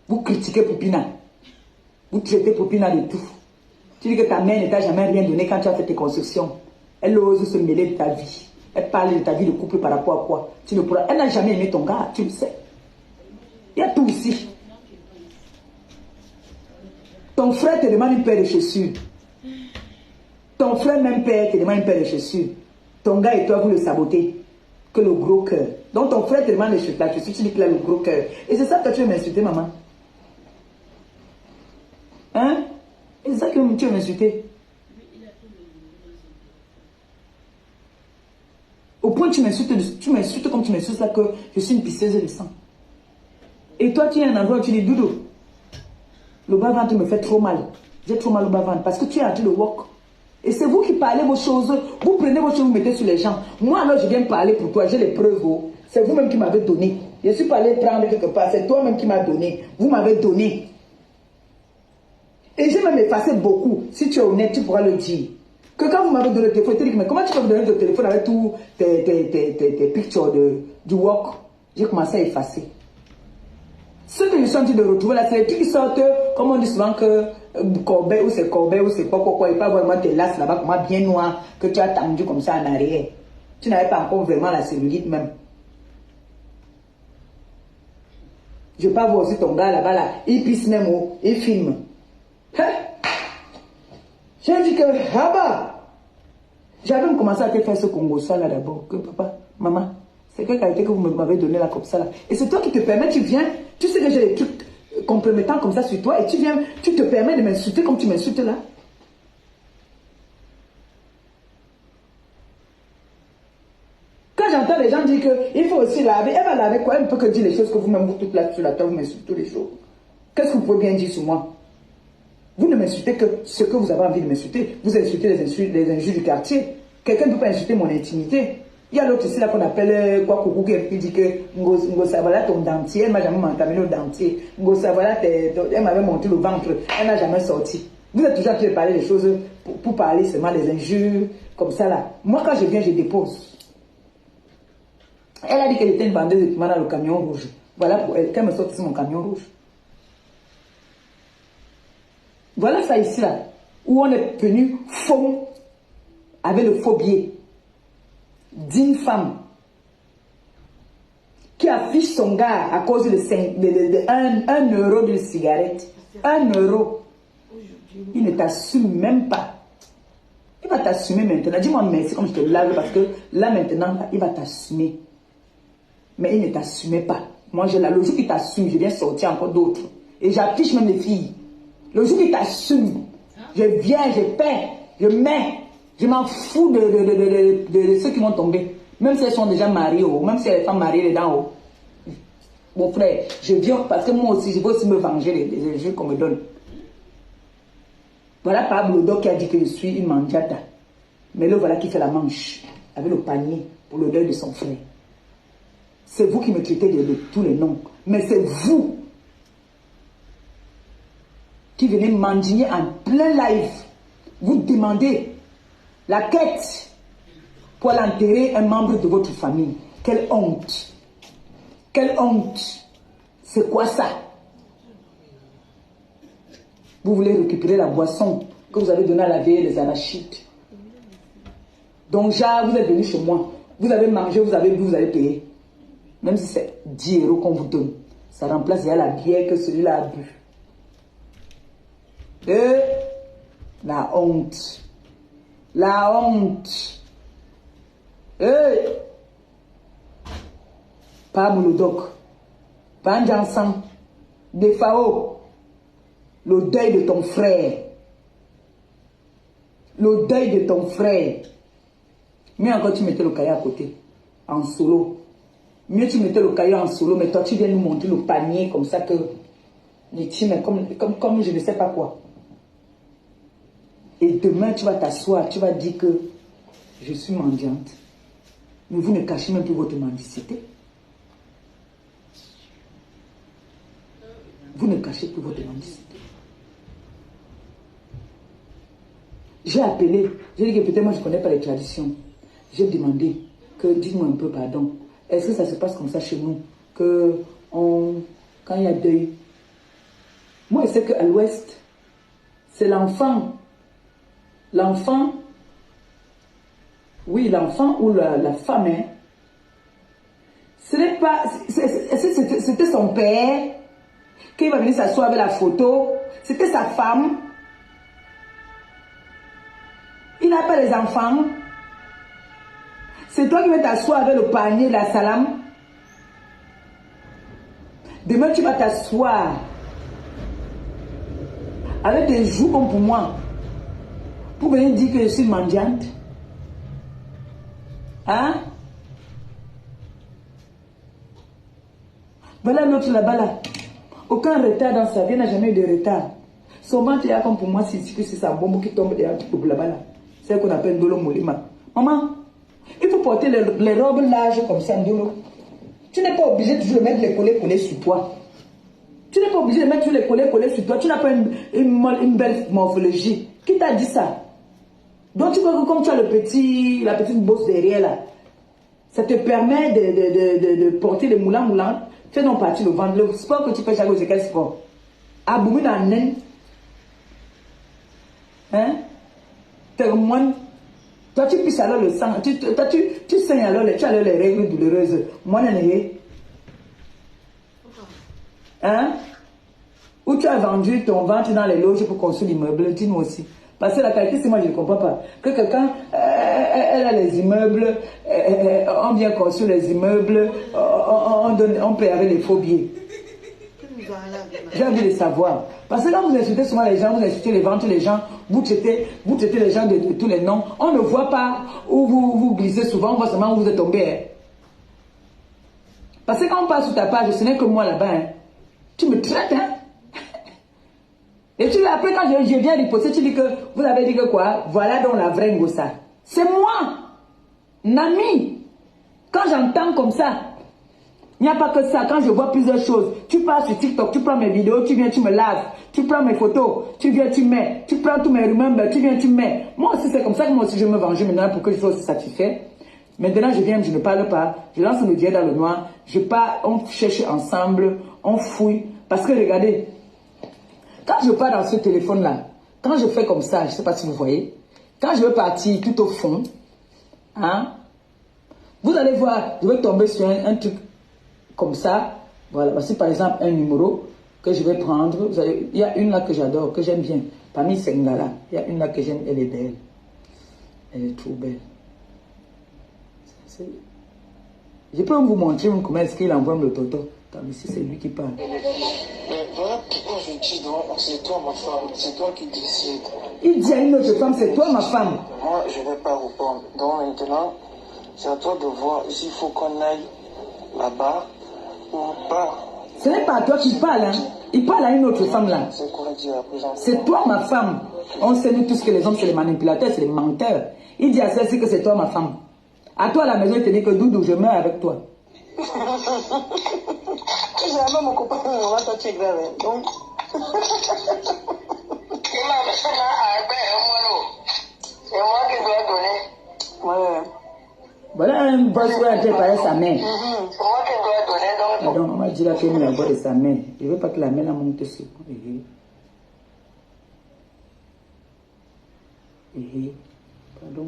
Vous critiquez Poupina. Vous traitez Poupina de tout. Tu dis que ta mère ne t'a jamais rien donné quand tu as fait tes constructions. Elle ose se mêler de ta vie. Elle parle de ta vie de couple par rapport à quoi. Tu ne pourras... Elle n'a jamais aimé ton gars, tu le sais. Il y a tout ici. Ton frère te demande une paire de chaussures. Ton frère même père te demande une paire de chaussures. Ton gars et toi, vous le sabotez. Que le gros cœur. Donc ton frère te demande les chaussures. Tu dis qu'il a le gros cœur. Et c'est ça que tu veux m'insulter, maman. Hein? Et c'est ça que tu veux m'insulter. Au point que tu m'insultes comme tu m'insultes là que je suis une pisseuse de sang. Et toi, tu es un endroit où tu dis, Doudou, le bas-ventre me fait trop mal. J'ai trop mal au bas-ventre parce que tu es en train de walk. Et c'est vous qui parlez vos choses. Vous prenez vos choses, vous mettez sur les gens. Moi, alors, je viens parler pour toi. J'ai les preuves. C'est vous-même qui m'avez donné. Je suis pas allé prendre quelque part. C'est toi-même qui m'as donné. Vous m'avez donné. Et j'ai même effacé beaucoup. Si tu es honnête, tu pourras le dire. Que quand vous m'avez donné le téléphone, tu dis, mais comment tu peux me donner le téléphone avec tous tes pictures du walk? J'ai commencé à effacer. Ce que je suis en train de retrouver là, c'est les trucs qui sortent, comme on dit souvent que Corbeil ou c'est quoi, et pas vraiment tes lasses là-bas, comment bien noir, que tu as tendu comme ça en arrière. Tu n'avais pas encore vraiment la cellulite même. Je peux voir aussi ton gars là-bas, là, il pisse même, il filme. Hein? J'ai dit que, ah bah, j'avais même commencé à te faire ce Congo ça là d'abord, que papa, maman, c'est quelle qualité que vous m'avez donné là comme ça là. Et c'est toi qui te permets, tu viens, tu sais que j'ai des trucs compromettants comme ça sur toi et tu viens, tu te permets de m'insulter comme tu m'insultes là. Quand j'entends les gens dire qu'il faut aussi laver, elle va laver quoi? Elle ne peut que dire les choses que vous-même vous toutes là sur la table, vous m'insultez tous les jours. Qu'est-ce que vous pouvez bien dire sur moi? Vous ne m'insultez que ce que vous avez envie de m'insulter. Vous insultez les injures du quartier. Quelqu'un ne peut pas insulter mon intimité. Il y a l'autre ici là qu'on appelle quoi coucou qui dit que Ngosa voilà ton dentier. Elle m'a jamais entamé le dentier. Ngosa voilà elle m'avait monté le ventre. Elle n'a jamais sorti. Vous êtes toujours en train de parler des choses pour parler seulement des injures comme ça là. Moi quand je viens je dépose. Elle a dit qu'elle était une vendeuse de piment dans le camion rouge. Voilà pour elle qu'elle me sortit sur mon camion rouge. Voilà ça ici là, où on est venu faux, avec le faux billet, d'une femme qui affiche son gars à cause de 1 euro de cigarette. 1 euro. Il ne t'assume même pas. Il va t'assumer maintenant. Dis-moi merci comme je te lave parce que là maintenant, il va t'assumer. Mais il ne t'assumait pas. Moi, j'ai là, le jour qu'il t'assume, je viens sortir encore d'autres. Et j'affiche même les filles. Le jour qu'il t'assume, je viens, je paie, je mets, je m'en fous de ceux qui vont tomber. Même si elles sont déjà mariées, même si elles sont mariées dedans. Mon frère, je viens parce que moi aussi, je veux aussi me venger des jeux qu'on me donne. Voilà Pablo Doc qui a dit que je suis une mangiata. Mais le voilà qui fait la manche avec le panier pour le deuil de son frère. C'est vous qui me traitez de tous les noms. Mais c'est vous. qui venez mendier en plein live. Vous demandez la quête pour aller enterrer un membre de votre famille. Quelle honte! Quelle honte! C'est quoi ça? Vous voulez récupérer la boisson que vous avez donnée à la veille, les arachides. Donc, genre, vous êtes venu chez moi. Vous avez mangé, vous avez bu, vous avez payé. Même si c'est 10 € qu'on vous donne. Ça remplace déjà la bière que celui-là a bu. La honte. La honte. Pas Mouloudok. Pas Jansan. Defao. Le deuil de ton frère. Le deuil de ton frère. Mais encore tu mettais le cahier à côté. En solo. Mieux tu mettais le cahier en solo. Mais toi tu viens nous montrer le panier comme ça que... Comme je ne sais pas quoi. Et demain tu vas t'asseoir. Tu vas dire que je suis mendiante. Mais vous ne cachez même plus votre mendicité. Vous ne cachez plus votre mendicité. J'ai appelé, j'ai dit que peut-être moi je ne connais pas les traditions. J'ai demandé que, dites-moi un peu, pardon, est-ce que ça se passe comme ça chez nous? Que quand il y a deuil, moi je sais qu'à l'ouest, c'est l'enfant. L'enfant, oui, l'enfant ou la femme, hein. Ce n'est pas, c'était son père qui va venir s'asseoir avec la photo, c'était sa femme. Il n'a pas les enfants. C'est toi qui vas t'asseoir avec le panier, la salam. Demain, tu vas t'asseoir avec des joues comme pour moi. Pour venir dire que je suis mendiante. Hein? Voilà l'autre là-bas là. Aucun retard dans sa vie, n'a jamais eu de retard. Son ventre est comme pour moi, c'est sa bombe qui tombe derrière là-bas là. C'est ce qu'on appelle Ndolo Molima. Maman, il faut porter les robes larges comme ça, Ndolo. Tu n'es pas obligé de toujours mettre les collés sur toi. Tu n'es pas obligé de mettre tous les collés sur toi. Tu n'as pas une belle morphologie. Qui t'a dit ça? Donc tu vois que comme tu as la petite bosse derrière là, ça te permet de porter les moulins. Fais donc partie le ventre. Le sport que tu fais chaque jour, c'est quel sport? Aboumi dans le nain. Hein? Toi, tu pisses alors le sang. Tu saignes alors, tu as alors les règles douloureuses. Moi, hein? Ou tu as vendu ton ventre dans les loges pour construire l'immeuble. Dis-nous aussi. Parce que la qualité, c'est moi, je ne comprends pas. Que quelqu'un, elle a les immeubles, on vient construire les immeubles, on paie avec les faux billets. J'ai envie de savoir. Parce que quand vous insultez souvent les gens, vous insultez les ventes, les gens, vous traitez les gens de tous les noms, on ne voit pas où vous glissez souvent, on voit seulement où vous êtes tombé. Hein. Parce que quand on passe sur ta page, ce n'est que moi là-bas. Hein. Tu me traites, hein. Et après, quand je viens riposter, tu dis que vous avez dit que quoi? Voilà donc la vraie Ngossa. C'est moi, Nami. Quand j'entends comme ça, il n'y a pas que ça. Quand je vois plusieurs choses, tu pars sur TikTok, tu prends mes vidéos, tu viens, tu me laves, tu prends mes photos, tu viens, tu mets, tu prends tous mes remembers, tu viens, tu mets. Moi aussi, c'est comme ça que moi aussi je me venge maintenant pour que je sois aussi satisfait. Maintenant, je viens, je ne parle pas, je lance le dieu dans le noir, je pars, on cherche ensemble, on fouille. Parce que regardez, quand je pars dans ce téléphone-là, quand je fais comme ça, je ne sais pas si vous voyez, quand je veux partir tout au fond, hein, vous allez voir, je vais tomber sur un truc comme ça. Voilà, voici par exemple un numéro que je vais prendre. Il y a une là que j'adore, que j'aime bien. Parmi ces là, il y a une là que j'aime, elle est belle. Elle est trop belle. Je peux vous montrer comment est-ce qu'il envoie le toto. Attends, ici c'est lui qui parle. Mais voilà pourquoi je dis donc, c'est toi ma femme, c'est toi qui décides. Il dit à une autre femme, c'est toi ma femme. Moi, je ne vais pas répondre. Donc maintenant, c'est à toi de voir s'il faut qu'on aille là-bas ou pas. Ce n'est pas à toi qui parle, hein. Il parle à une autre femme là. C'est quoi dire à présent? C'est toi ma femme. On sait nous tous que les hommes c'est les manipulateurs, c'est les menteurs. Il dit à celle-ci que c'est toi ma femme. À toi à la maison, il te dit que Doudou, je meurs avec toi. J'ai jamais mon copain, toi tu es grave. Donc, Voilà un boss qui a préparé sa mère. Donc, on m'a dit qu'il la voix de sa mère. Je ne veux pas que la mère la monte sur moi. Pardon.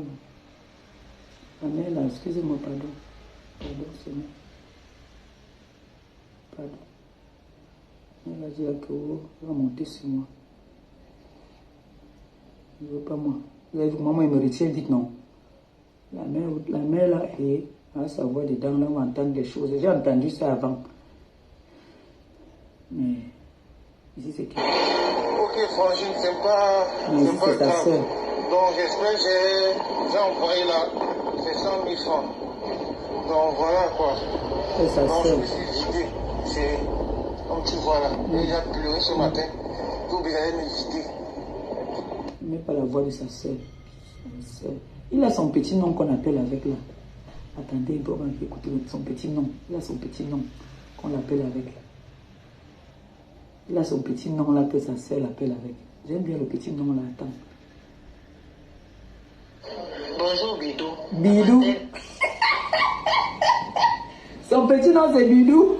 La mère là, excusez-moi, pardon. Pardon, c'est moi. Pardon. Elle va dire qu'elle va monter sur moi. Il ne veut pas moi. Vous avez vu que maman, il me retient vite, non? La mère là, et à sa voix dedans, là, on va entendre des choses. J'ai entendu ça avant. Mais ici, c'est qui? Ok, Frangine, c'est pas. Mais ici, c'est ta soeur. Donc, j'espère que j'ai envoyé là. C'est 100 000 francs. Donc, voilà quoi. C'est sa Donc, je soeur. me suis vidé. C'est comme tu vois là. Il a pleuré ce matin. Tout vous allez me vider. Mais pas la voix de sa soeur. Il a son petit nom qu'on appelle avec là. Attendez, il doit écouter son petit nom. Il a son petit nom qu'on l'appelle avec là. Il a son petit nom là que sa soeur l'appelle avec. J'aime bien le petit nom là. Attends. Bonjour Bidou. Bidou. Son petit nom c'est Bidou.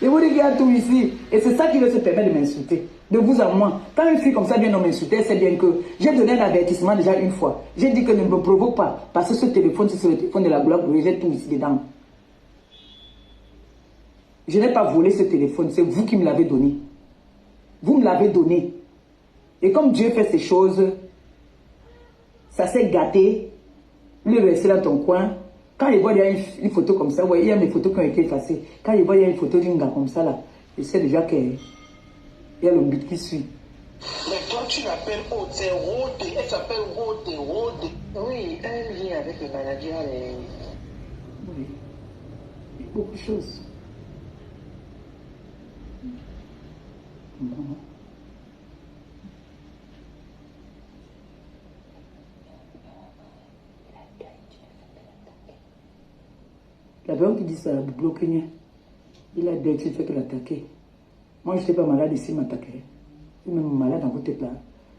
Je vous dis qu'il y a tout ici. Et c'est ça qui veut se permettre de m'insulter. De vous à moi. Quand une fille comme ça vient de m'insulter, c'est bien que j'ai donné un avertissement déjà une fois. J'ai dit que ne me provoque pas. Parce que ce téléphone, c'est sur le téléphone de la gloire. J'ai tout ici dedans. Je n'ai pas volé ce téléphone. C'est vous qui me l'avez donné. Vous me l'avez donné. Et comme Dieu fait ces choses, ça s'est gâté. Il est resté dans ton coin. Quand il voit il y a une photo comme ça, ouais, il y a mes photos qui ont été effacées. Quand il voit il y a une photo d'un gars comme ça là, il sait déjà qu'il y a le but qui suit. Mais toi, tu l'appelles Aude, c'est Rode. Elle s'appelle Rode. Oui, elle vient avec le manager. Oui. Il y a beaucoup de choses. Bon. La personne qui dit ça, bloqué, il a dit qu'il fait que l'attaquer. Moi, je n'étais pas malade ici, m'attaquer. Je suis même malade dans votre tête là.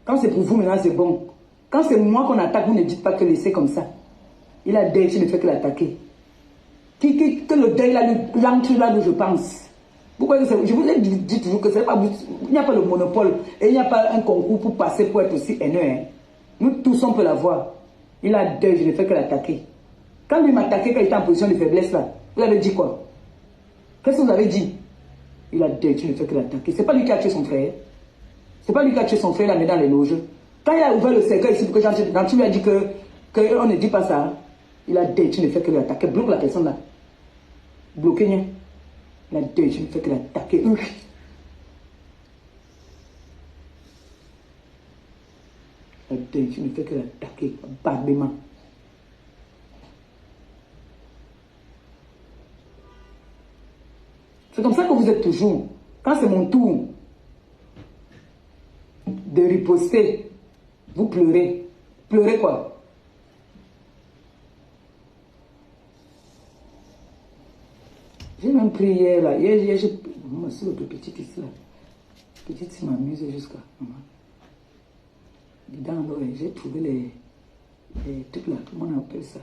Quand c'est pour vous, maintenant, c'est bon. Quand c'est moi qu'on attaque, vous ne dites pas que laissez comme ça. Il a dit qu'il ne fait que l'attaquer. Que le deuil là, l'entre là où je pense. Pourquoi je vous ai dit toujours que c'est pas vous. Il n'y a pas le monopole et il n'y a pas un concours pour passer pour être aussi haineux. Hein. Nous tous, on peut l'avoir. Il a dit je ne fais que l'attaquer. Quand il m'attaquait, quand il était en position de faiblesse là, vous avez dit quoi? Qu'est-ce que vous avez dit? Il a dit, tu ne fais que l'attaquer. C'est pas lui qui a tué son frère. C'est pas lui qui a tué son frère, il l'a mis dans les loges. Quand il a ouvert le cercueil ici, pour que quand tu lui as dit que on ne dit pas ça, il a dit, tu ne fais que l'attaquer. Bloque la personne là. Bloquez rien. Il a dit, tu ne fais que l'attaquer. Il a dit, tu ne fais que l'attaquer. Barbément. C'est comme ça que vous êtes toujours. Quand c'est mon tour de riposter, vous pleurez. Pleurez quoi? J'ai même pris hier là. Hier, j'ai... Moi, c'est l'autre petite ici là. Petite, il m'amuse jusqu'à... Dedans, j'ai trouvé les trucs là. Comment on appelle ça?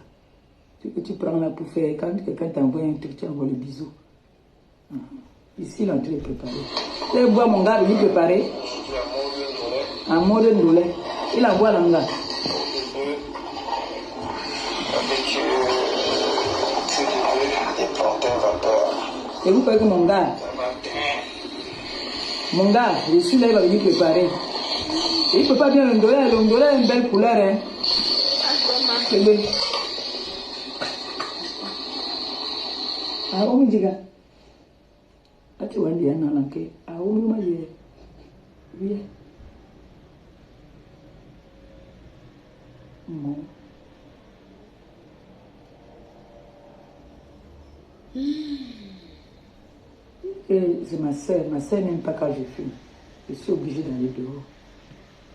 Ce que tu prends là pour faire... Quand quelqu'un t'envoie un truc, tu envoies le bisou. Ici, l'entrée est préparée. Tu vois mon gars venu préparer. En mode ndolé. Il envoie l'anga. Et vous croyez que mon gars, je suis là, il va venir préparer. Et il ne peut pas bien le ndolé a une belle couleur. Hein. C'est bien. Ah, on me dit que. Ati wandi yana lanke a wumi ma ye oui non c'est ma soeur n'aime pas quand je fume. Je suis obligée d'aller dehors.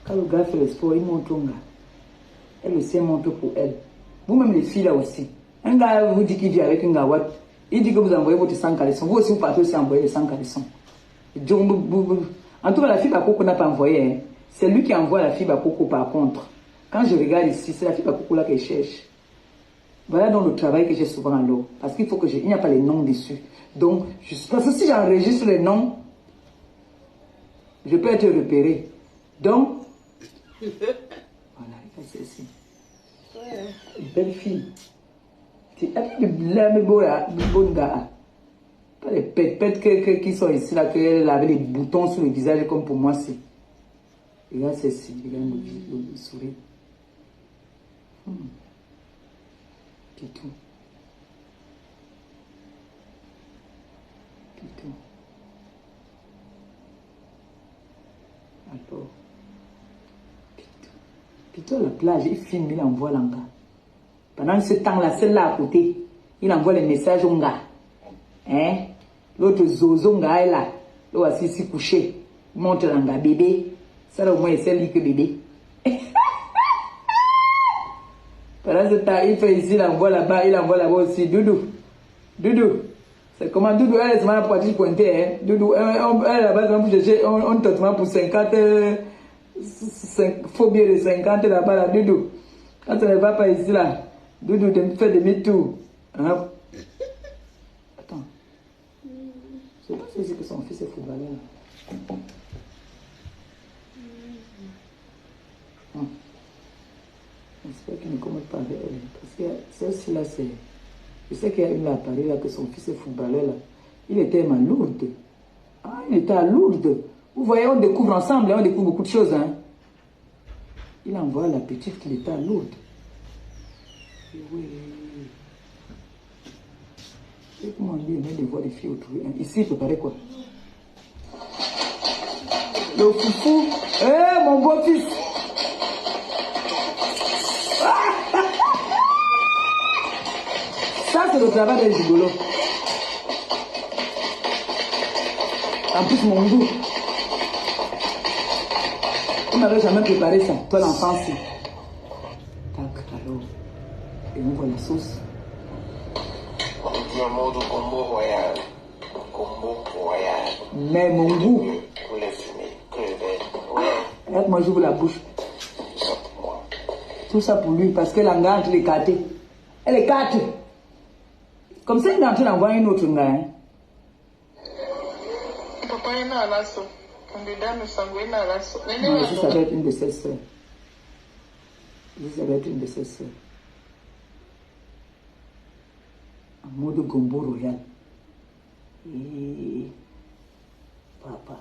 Quand le gars fait le sport, il monte au gars. Elle aussi monte pour elle. Vous-même les filles là aussi. Un gars vous dit qu'il vit avec un gars, il dit que vous envoyez votre sang caleçon. Vous aussi vous partez aussi envoyer le sang caleçon. En tout cas, la fille Bakoko n'a pas envoyé. Hein. C'est lui qui envoie la fille Bakoko par contre. Quand je regarde ici, c'est la fille Bakoko là qu'elle cherche. Voilà donc le travail que j'ai souvent alors. Parce qu'il faut que il n'y a pas les noms dessus. Donc, parce que si j'enregistre les noms, je peux être repéré. Donc, voilà, c'est ici. Belle fille. Pas les pètes qui sont ici, là, qu'elle avait les boutons sur le visage comme pour moi, c'est. Regarde ceci, regarde le sourire. Pitou. Pitou. Alors. Pitou. Pitou à la plage, il filme, il envoie l'anga. Pendant ce temps-là, celle-là à côté, il envoie les messages au gars. Hein? L'autre zozo nga est là. L'autre assis ici couché. Montre l'anga bébé. Ça là au moins c'est lui que bébé. Pendant ce temps, il fait ici, il envoie là-bas, il envoie là-bas aussi. Doudou. Doudou. C'est comment Doudou, elle est seulement pour poitrine pointée. Hein? Doudou, elle est là-bas seulement pour chercher un traitement pour 50. Faut bien de 50 là-bas là, Doudou. Quand tu ne vas pas ici là, Doudou te fait demi-tour. Hein? Attends. Je ne sais pas si que son fils est footballeur. J'espère qu'il ne commente pas avec elle. Parce que celle-ci là, c'est. Je sais qu'il y a une appareil là que son fils est footballeur là. Il était à Lourdes. Ah, il était à Lourdes. Vous voyez, on découvre ensemble, on découvre beaucoup de choses. Hein. Il envoie la petite qu'il était à Lourdes. Oui. Et comment lui aimer de voir les filles autour. Ici, il préparait quoi? Le foufou. Eh, mon beau-fils. Ça, c'est le travail des gigolos. En plus, mon goût. On m'avait jamais préparé ça, toi l'enfance. Tac, alors. Et on voit la sauce. Mais mon goût. Regarde, moi j'ouvre la bouche. Tout ça pour lui, parce que l'anga entre les cartes. Elle est carte. Comme ça, il est en train d'envoyer une autre nga. Hein? Papa, il est à l'assaut. Candidat me semble il est à l'assaut. Non, ça va être une de ses soeurs. Ça va être une de ses soeurs. En mode gombo royal. Et papa.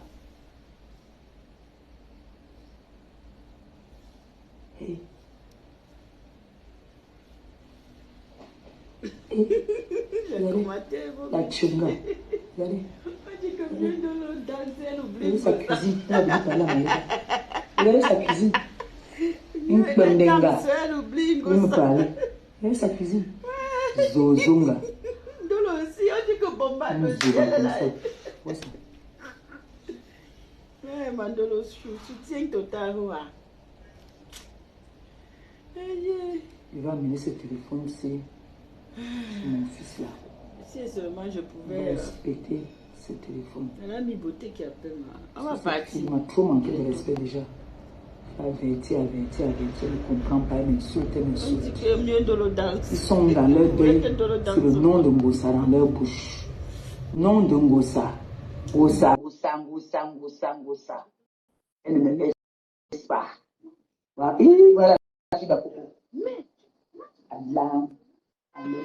Hey. La tchunga. Regardez. Regardez sa cuisine. Regardez sa cuisine. Une bendenga. Vous me parlez. Regardez sa cuisine. Zozonga. Dolo aussi, on dit que bomba le ciel là. Ouais, Mandolo, soutien total. Il va amener ce téléphone, c'est mon fils là. Si seulement je Il pouvais. va respecter ce téléphone. C'est la mi-beauté qui appelle moi. On va partir. Il m'a trop manqué de respect déjà. Averti, il ne comprend pas, il m'insulte, il On m'insulte. dit que mieux de l'eau danse. Ils sont dans leur deuil sur le nom de Ngossa dans leur bouche. Nom de Ngossa. Ngossa, Ngossa, Ngossa, Ngossa, Ngossa. Elle ne me laisse pas. Voilà, et voilà la fille d'Akoko. Mais, Allah, Allah.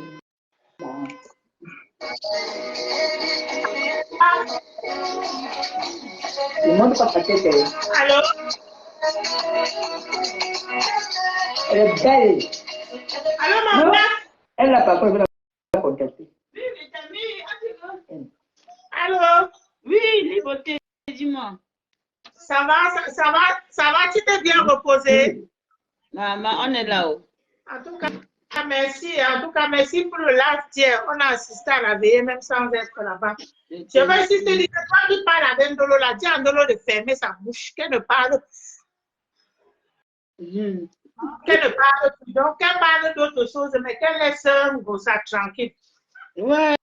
Le monde pas sa tête. Allô? Elle est belle. Allô, Non, maman? elle n'a pas encore la contacter. Oui, mais Allô? oui, les beautés, dis-moi. Ça va, tu t'es bien reposé? Maman, on est là-haut. En tout cas, merci pour le live d'hier. On a assisté à la veillée même sans être là-bas. Je veux juste te dire que toi qui parles avec Ndolo là, dis à Ndolo de fermer sa bouche, qu'elle ne parle qu'elle ne parle plus. Donc, qu'elle parle d'autre chose, mais qu'elle laisse Ngossa tranquille. Ouais,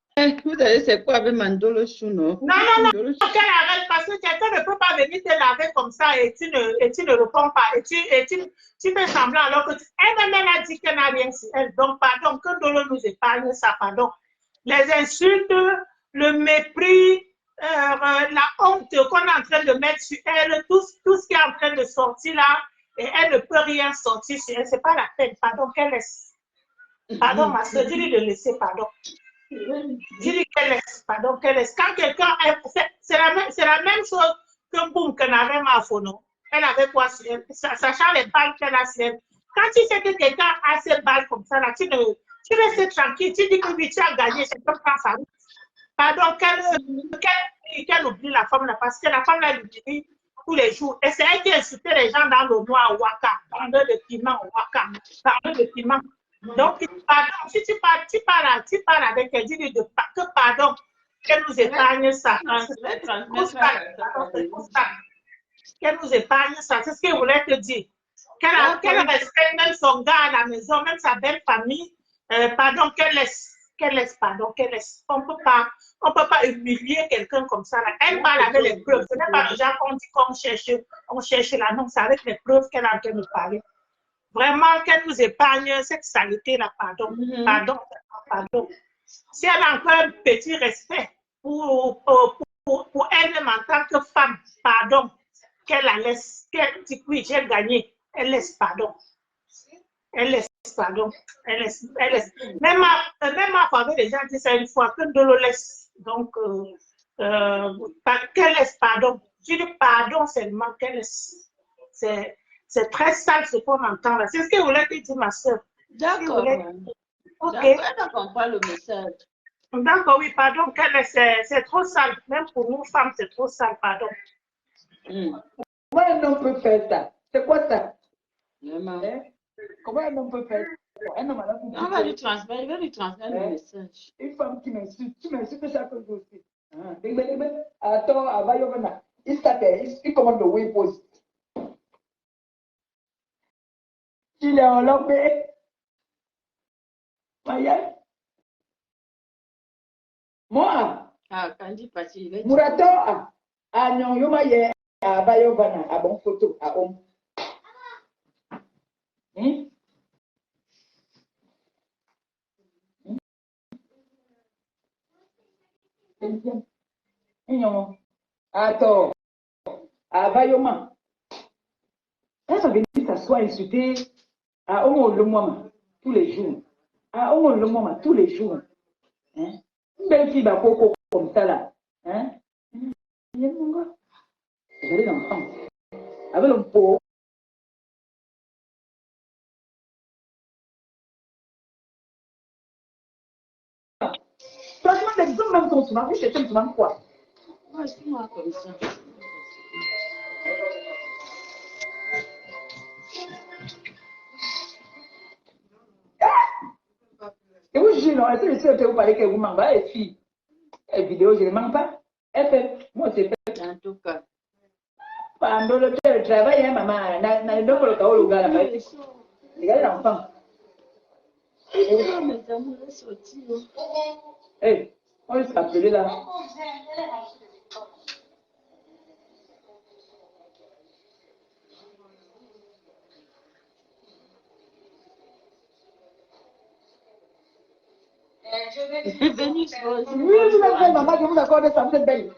Vous savez, c'est quoi avec Mandolo Chou, non? Non, qu'elle arrête parce que quelqu'un ne peut pas venir te laver comme ça et tu ne réponds pas. Et tu fais semblant alors que elle-même a dit qu'elle n'a rien sur elle. Donc, pardon, que Dolo nous épargne ça, pardon. Les insultes, le mépris, la honte qu'on est en train de mettre sur elle, tout ce qui est en train de sortir là, et elle ne peut rien sortir sur elle. C'est pas la peine, pardon, qu'elle laisse. Pardon, ma soeur, dis-lui de laisser, pardon. Dis-lui qu'elle laisse, pardon, qu'elle laisse. Quand quelqu'un, c'est la même chose que Boum, qu'elle avait ma phono. Elle avait quoi sur elle, sachant les balles qu'elle a sur elle. Quand tu sais que quelqu'un a ces balles comme ça, là, tu restes tranquille, tu dis que oui, tu as gagné, c'est comme ça, ça. Pardon, qu'elle oublie la femme là, parce que la femme là, elle oublie tous les jours. Et c'est elle qui insultait les gens dans le noir au Waka, vendeur de piment au Waka, vendeur de piment. Donc, pardon, si tu parles avec elle, dis-lui que pardon, qu'elle nous épargne ça. Qu'elle nous épargne ça, c'est ce qu'elle voulait te dire. Qu'elle respecte même son gars à la maison, même sa belle famille. Pardon, qu'elle laisse, pardon, qu'elle laisse. On peut pas humilier quelqu'un comme ça. Là. Elle parle avec les preuves. Ce n'est pas déjà qu'on dit qu'on cherche l'annonce, c'est avec les preuves qu'elle a en train de parler. Vraiment, qu'elle nous épargne cette saleté-là, pardon. Pardon. Si elle a encore un petit respect pour elle-même en tant que femme, pardon, qu'elle la laisse, qu'elle dit oui, j'ai gagné, elle laisse, pardon. Elle laisse, pardon. Elle laisse. Même à faveur des gens disent ça une fois, que Dolo laisse. Donc, qu'elle laisse, pardon. Je dis pardon seulement, qu'elle laisse. C'est très sale ce qu'on entend là. C'est ce que vous voulez dire, ma soeur. D'accord. Ok. Elle ne comprend pas le message. D'accord, oui, pardon. C'est trop sale. Même pour nous femmes, c'est trop sale, pardon. Comment un homme peut faire ça? C'est quoi ça? Vraiment. Comment un homme peut faire ça? Un homme, on va lui transmettre, le message. Une femme qui m'insulte, tu m'insultes chaque jour aussi. Attends, il commande le Waypost. Il est enlevé. Moi, Kandi Pati, il est Murato, non, yoma ye, Bayovana, à bon photo, à homme. Attends, à Bayoma. Elle va venir s'asseoir insulter à Omo le moment, tous les jours. À Omo le moment, tous les jours. Une belle fille va coco comme ça là. Regardez l'enfant. Avec le pot. Franchement, les hommes même ton mari, c'est un souvent quoi? Moi, je suis moi comme ça. Et vous, je non, est-ce que je sais que vous parlez que vous m'en va, et puis, et vidéo, je ne manque pas. Elle fait, moi, c'est fait. En tout cas. Pendant le travail, maman, n'a pas le cas au gars là-bas. Regardez l'enfant. Mes amours sont sortis. Hé, on va s'appeler là. Oui, vous avez maman, je vous accorde ça, vous êtes belle.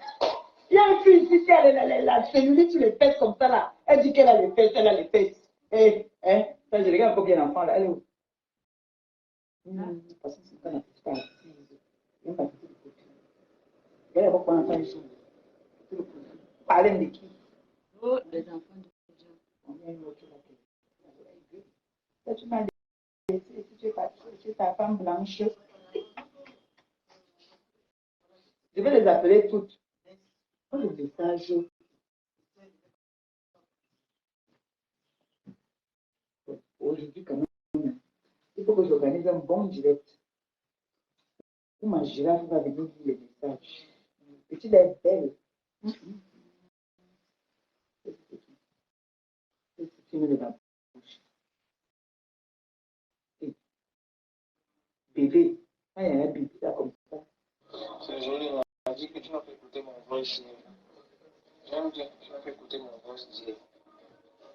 Il y a une fille ici qui a la cellulite sur les fesses comme ça là. Elle dit qu'elle a les fesses, elle a les fesses. Eh, ça, je regarde combien d'enfants là. Elle est où? Parce que c'est pas la petite partie. Il y a pas de côté. Elle va prendre un enfant. Parlez de qui? Oh, les enfants de On vient une autre là. Tu m'as dit, si tu es ta femme blanche, je vais les appeler toutes. Oh, le message. Aujourd'hui, quand même, il faut que j'organise un bon direct. Où ma girafe va venir lire les messages. Petite est belle. Bébé, quand il y a un bébé là comme ça, C'est joli, on m'a dit que tu m'as fait écouter mon voice. J'aime bien, tu m'as fait écouter mon voice dire.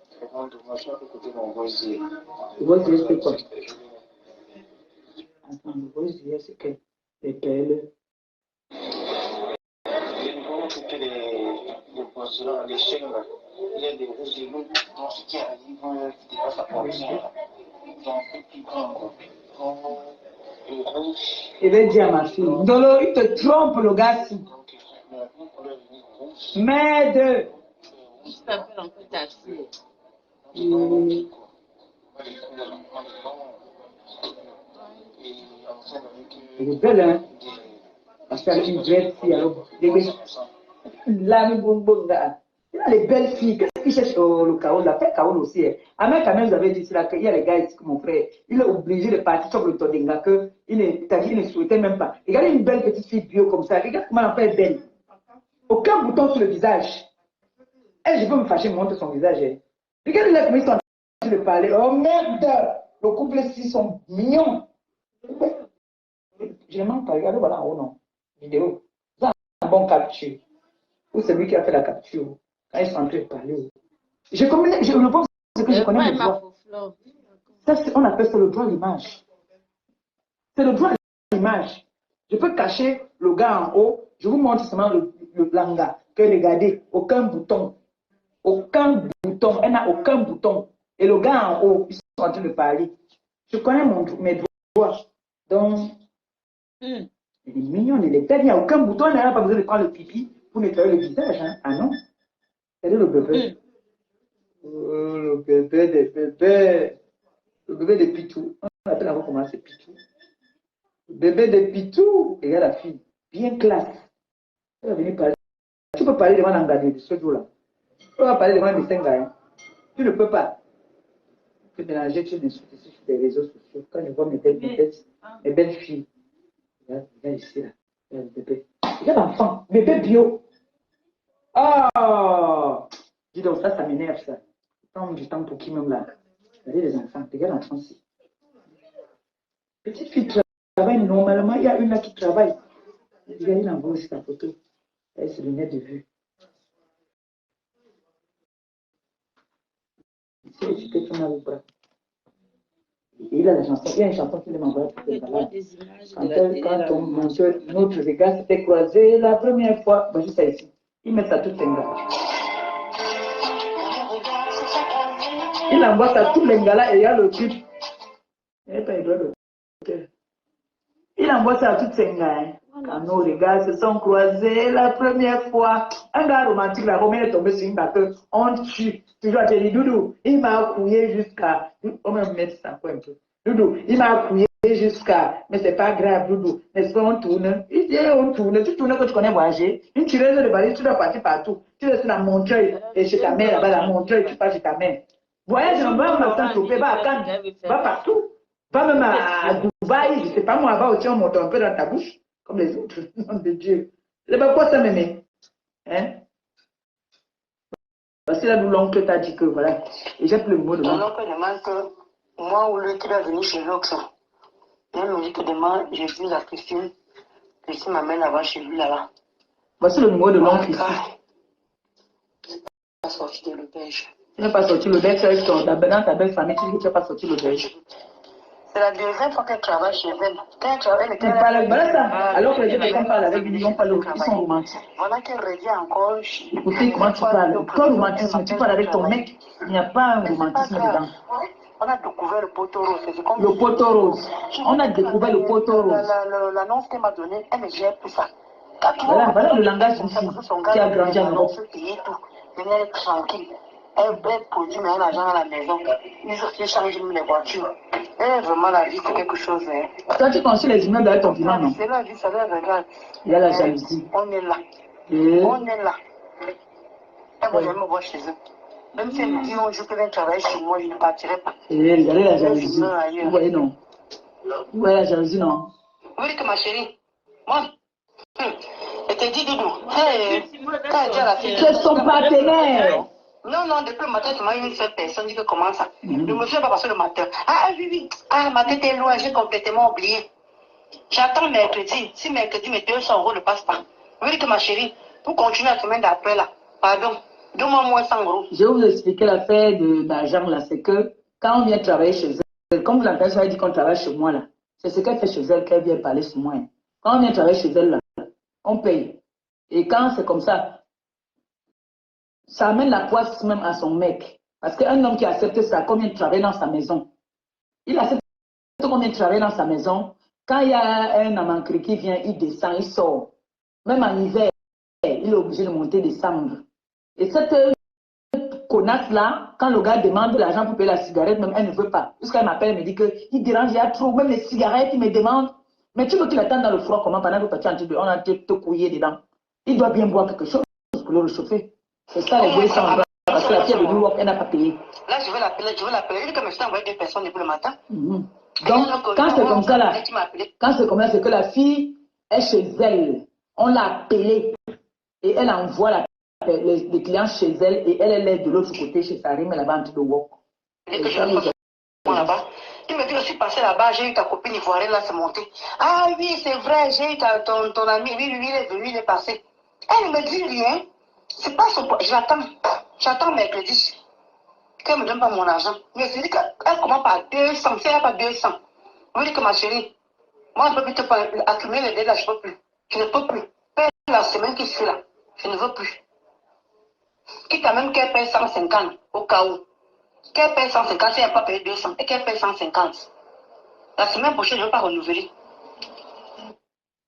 C'est vraiment dommage, tu m'as fait écouter mon voice dire. Le voice dire, c'est quoi? Attends, le voice dire, c'est que les pelles. Comment c'était les postulants, les chaînes là. Il y a des rouges et loups dans ce qui arrive, qui dépasse la frontière. Ils ont un peu plus grand, quoi. Et rouge. Il va dire à ma fille, Ndolo, il te trompe, le gars. Donc, une couleur rouge. Merde. Je t'appelle un peu ta fille. Elle est belle, hein? Parce qu'elle a une vraie fille, alors, là, il y a les belles filles. Qu'est-ce qu'ils cherchent le Kaol? La fait Kaol aussi. Ahmed, quand même, vous avez dit qu'il y a les gars ici, mon frère, il est obligé de partir sur le Todinga, qu'il ne souhaitait même pas. Regardez une belle petite fille bio comme ça. Regarde comment elle fait belle. Aucun bouton sur le visage. Elle, je peux me fâcher, me montrer son visage. Regardez là comment ils sont en train de parler. Oh merde! Le couple-ci sont mignons. Je ne mens pas. Regardez, voilà en haut, non. Vidéo. Vous avez un bon capture. Ou c'est lui qui a fait la capture. Quand ils sont en train de parler. Je pense que je connais le droit. Ça, on appelle ça le droit à l'image. C'est le droit à l'image. Je peux cacher le gars en haut. Je vous montre seulement le langa. Que regardez, aucun bouton. Aucun bouton. Elle n'a aucun bouton. Et le gars en haut, ils sont en train de parler. Je connais mes droits. Donc, il est mignon, il est belle. Il n'y a aucun bouton. Elle n'a pas besoin de prendre le pipi pour nettoyer le visage. Hein. Ah non. C'est le bébé. Oh, le bébé des bébés. Le bébé de Pitou. On appelle encore comment c'est Pitou. Le bébé de Pitou. Regarde la fille. Bien classe. Elle va venir parler. Tu peux parler devant l'engadé de ce jour-là. Tu peux pas parler devant les Sengaï. Tu ne peux pas. Tu peux mélanger, tu ne sur les réseaux sociaux. Quand je vois mes belles filles. Regarde ici, là. Regarde le bébé. Regarde l'enfant. Bébé bio. Oh! Dis donc, ça m'énerve, ça. Tant du temps pour qui même là. Regardez les enfants. Regarde l'enfant ici. Petite fille travaille normalement. Il y a une là qui travaille. Regardez l'enfant aussi, la photo. Elle se lunettes de vue. Ici, tu peux tourner le bras. Et il a la chanson. Il y a une chanson qui m'envoie. Quand notre regard s'était croisé la première fois, juste ça ici. Il met ça tout les gars. Il envoie ça tous les gars là et il y a le clip. Il envoie ça à tous ces gars. Quand nos regards se sont croisés la première fois, un gars romantique, la Romaine est tombée sur une bateau, on tue. Toujours à te dire, Doudou, il m'a couillé jusqu'à. On va mettre ça quoi un peu. Doudou, il m'a couillé jusqu'à. Mais c'est pas grave, Doudou. N'est-ce pas, on tourne. Il dit, on tourne. Tu tournes que tu connais voyager. Une tireuse de balai, tu dois partir partout. Tu restes dans Montreuil et chez ta mère, là-bas, la Montreuil, tu pars chez ta mère. Voyage, on va à Topé, va à Cannes, va partout. Va même à Dubaï, je sais pas moi, va aussi, on monte un peu dans ta bouche. Comme les autres, nom de Dieu. C'est pas quoi ça, mémé? Hein? Parce que là, l'oncle t'a dit que voilà. Et j'ai plus le mot de moi. L'oncle demande que moi ou lui qui va venir chez l'oncle, il me dit que demain, j'ai vu la Christine. Christine m'amène là-bas chez lui là-bas. Voici le numéro de l'oncle ici. Tu n'es pas sorti de l'auberge. Tu n'es pas sorti de l'auberge, dans ta belle famille, tu dis que tu n'es pas sorti de l'auberge. C'est la deuxième fois qu'elle travaille chez elle. Quand elle travaille, elle alors que les gens qui parlent avec lui, ils sont romantiques. Voilà qu'elle revient encore. Écoutez, comment tu parles? Toi, romantisme, tu parles avec ton mec, il n'y a pas un romantisme dedans. On a découvert le poteau rose. Le poteau rose. On a découvert le poteau rose. L'annonce qu'elle m'a donnée, elle me gère plus ça. Voilà le langage du fils qui a grandi en Europe. Elle est tranquille. Elle produit même l'argent à la maison. Ils changent même les voitures. Et vraiment, la vie, c'est quelque chose. Toi, tu construis les immeubles avec ton piment, non? C'est la vie, ça les regarde. Il y a la jalousie. On est là. On est là. Et moi, je me vois chez eux. Même si elle me dit un jour qu'elle vient travailler chez moi, je ne partirai pas. Regardez la jalousie. Vous voyez, non? Vous voyez la jalousie, non? Vous voyez que ma chérie, moi, je te dis, Doudou, quand elle dit à la fille. C'est son partenaire. Non, depuis le matin, tu m'as eu une seule personne dit que comment ça? Je me souviens pas parce que le matin. Ah oui. Ah, ma tête est loin, j'ai complètement oublié. J'attends mercredi. Si mercredi, mes 200 € ne passent pas. Je veux dire que ma chérie, pour continuer la semaine d'après, là, pardon, donne-moi moins 100 €. Je vais vous expliquer l'affaire d'argent là. C'est que quand on vient travailler chez elle, comme vous l'entendez, ça veut dire qu'on travaille chez moi là. C'est ce qu'elle fait chez elle qu'elle vient parler chez moi. Quand on vient travailler chez elle là, on paye. Et quand c'est comme ça amène la poisse même à son mec. Parce qu'un homme qui accepte ça, comme il travaille dans sa maison, il accepte comme il travaille dans sa maison. Quand il y a un amancré qui vient, il descend, il sort. Même en hiver, il est obligé de monter, descendre. Et cette connasse-là, quand le gars demande l'argent pour payer la cigarette, même elle ne veut pas. Jusqu'à elle m'appelle, elle me dit qu'il dérange, il y a trop, même les cigarettes, il me demande. Mais tu veux qu'il attende dans le froid comment pendant que tu es en train de, on a te couiller dedans. Il doit bien boire quelque chose pour le réchauffer. C'est ça les 200 €. Parce que la fille de New York, elle n'a pas payé. Là, je vais l'appeler. Il dit que je t'ai envoyé 2 personnes depuis le matin. Donc, quand c'est comme ça là, quand c'est comme ça, c'est que la fille est chez elle. On l'a appelée et elle envoie les clients chez elle et elle est de l'autre côté chez Sarim, là-bas en train de walk. Et que je là-bas. Il me dit que je suis passé là-bas, j'ai eu ta copine ivoirienne là, c'est monté. Ah oui, c'est vrai, j'ai eu ton ami, oui, il est venu, il est passé. Elle ne me dit rien. C'est pas son. J'attends mercredi. Qu'elle ne me donne pas mon argent. Mais c'est dit qu'elle commence par 200. Si elle n'a pas 200, je dis que ma chérie, moi je ne peux plus te accumuler les dettes là, je ne peux plus. Je ne peux plus. Paye la semaine qui suit là. Je ne veux plus. Quitte à même qu'elle paye 150 au cas où. Qu'elle paye 150 si elle n'a pas payé 200 et qu'elle paye 150. La semaine prochaine, je ne veux pas renouveler.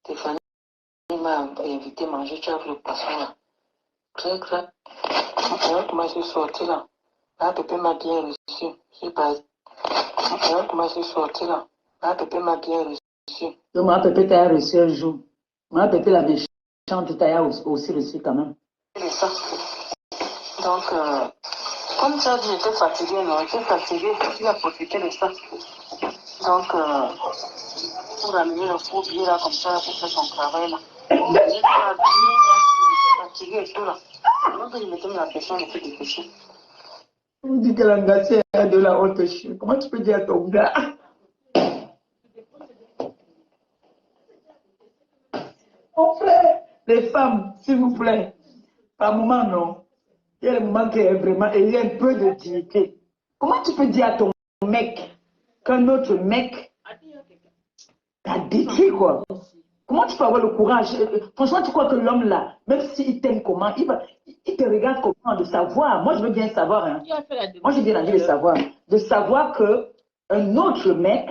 Stéphanie m'a invité à manger, tu as vu le poisson là. Très grave. Comment je suis sorti là. Là, pépé m'a bien reçu. Je sais pas. Comment je suis sorti là. Là, pépé m'a bien reçu. Donc, moi, pépé t'a reçu un jour. Moi, pépé la méchante t'a aussi reçu quand même. C'est ça. Donc, comme ça, j'étais fatiguée, non, j'étais fatiguée, j'ai profité de ça. Donc, pour amener le faux billet là, comme ça, pour faire son travail là. J'étais fatiguée et tout là. Donc, je mettais la pression, je fais des questions. On dit que l'engagé est de la haute chute. Comment tu peux dire à ton gars? Mon frère, les femmes, s'il vous plaît, par moment, non. Il y a le moment qui est vraiment, et il y a un peu de dignité. Comment tu peux dire à ton mec qu'un autre mec t'a détruit, quoi? Comment tu peux avoir le courage? Franchement, tu crois que l'homme là, même s'il t'aime comment, il te regarde comment, de savoir. Moi, je veux bien savoir. Hein. Moi, j'ai bien envie de savoir. De savoir qu'un autre mec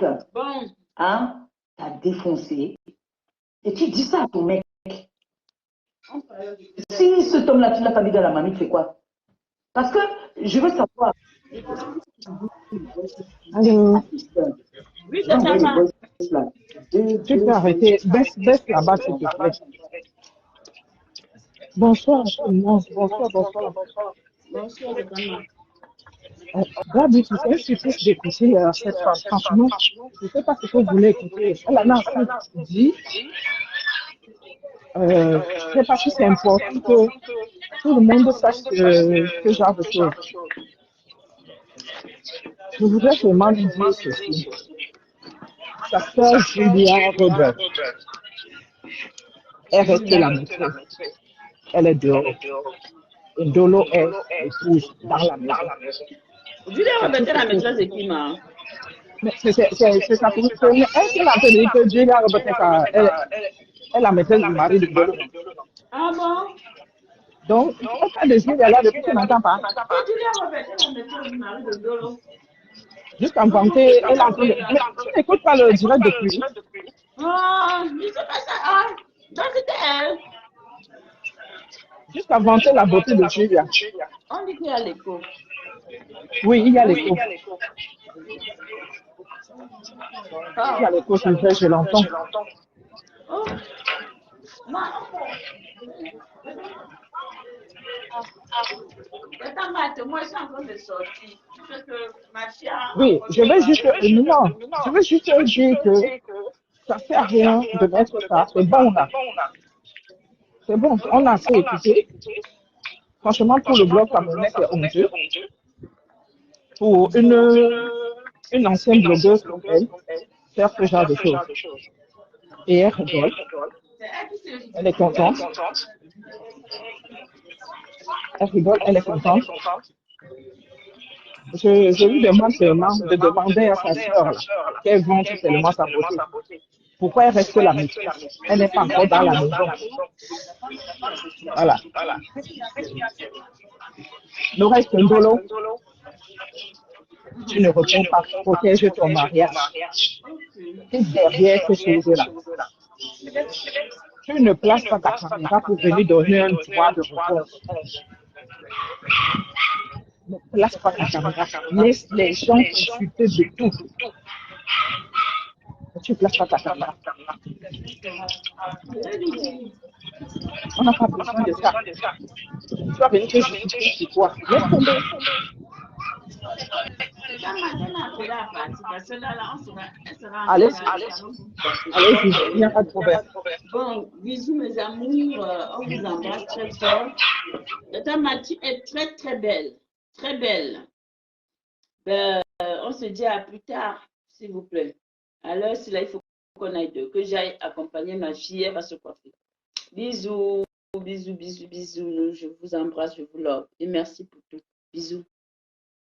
hein, t'a défoncé. Et tu dis ça à ton mec. Si cet homme-là, tu l'as pas mis dans la mamie, c'est quoi? Parce que je veux savoir. Allô? Oui, c'est ça. Tu peux arrêter. Baisse là-bas, s'il te plaît. Bonsoir, bonsoir. Bonsoir, Gabi, tu sais, je suis triste d'écouter cette femme. Franchement, je ne sais pas ce que vous voulez écouter. Elle en a assez dit. Je ne sais pas si c'est important que tout le monde sache ce genre de choses. Je voudrais seulement lui dire ceci. Sa sœur Julia Robert est restée la maîtresse. Elle est dehors. Et Dolo est l'épouse dans la maison. Julia Robert est la maîtresse de qui, ma? C'est sa position. Elle a dit que Julia Robert est la maîtresse du mari de Dolo. Ah bon? Donc, elle a décidé là depuis que tu n'entends pas. Julia Robert est la maîtresse du mari de Dolo. Jusqu'à vanter, elle a entendu. Mais tu n'écoutes pas le direct depuis. Ah, je sais pas ça. Ah, donc c'était elle. Jusqu'à vanter la beauté de Julia. On dit qu'il y a l'écho. Oui, il y a l'écho. Il y a l'écho, c'est vrai, je l'entends. Oh. Oui, je veux juste dire que ça ne sert à rien de mettre ça. C'est bon là. C'est bon, on a assez écouté. Franchement, pour le blog camerounais, c'est honteux. Pour une ancienne blogueuse comme elle, faire ce genre de choses. Et elle rigole. Elle est contente. Elle rigole, elle est contente. Je lui demande seulement de demander à sa sœur qu'elle vende seulement sa beauté. Pourquoi elle reste là? Elle n'est pas encore dans la maison. Voilà. Le reste, Ndolo, tu ne réponds pas, protège ton mariage. Et derrière ces choses-là, tu ne places pas ta caméra pour venir donner un droit de réponse. Ne place pas ta caméra. Laisse les gens consulter de tout. Tu ne places pas ta caméra. On n'a pas besoin de ça. Tu vas venir te justifier sur quoi? Laisse tomber. Allez, il n'y a pas de problème. Bon, bisous mes amours, on vous embrasse très fort. Ta Mathieu est très très belle, très belle. On se dit à plus tard, s'il vous plaît. Alors, c'est là, il faut qu'on aille deux, que j'aille accompagner ma fille, elle va se coiffer. Bisous, bisous, bisous, bisous. Je vous embrasse, je vous love et merci pour tout. Bisous.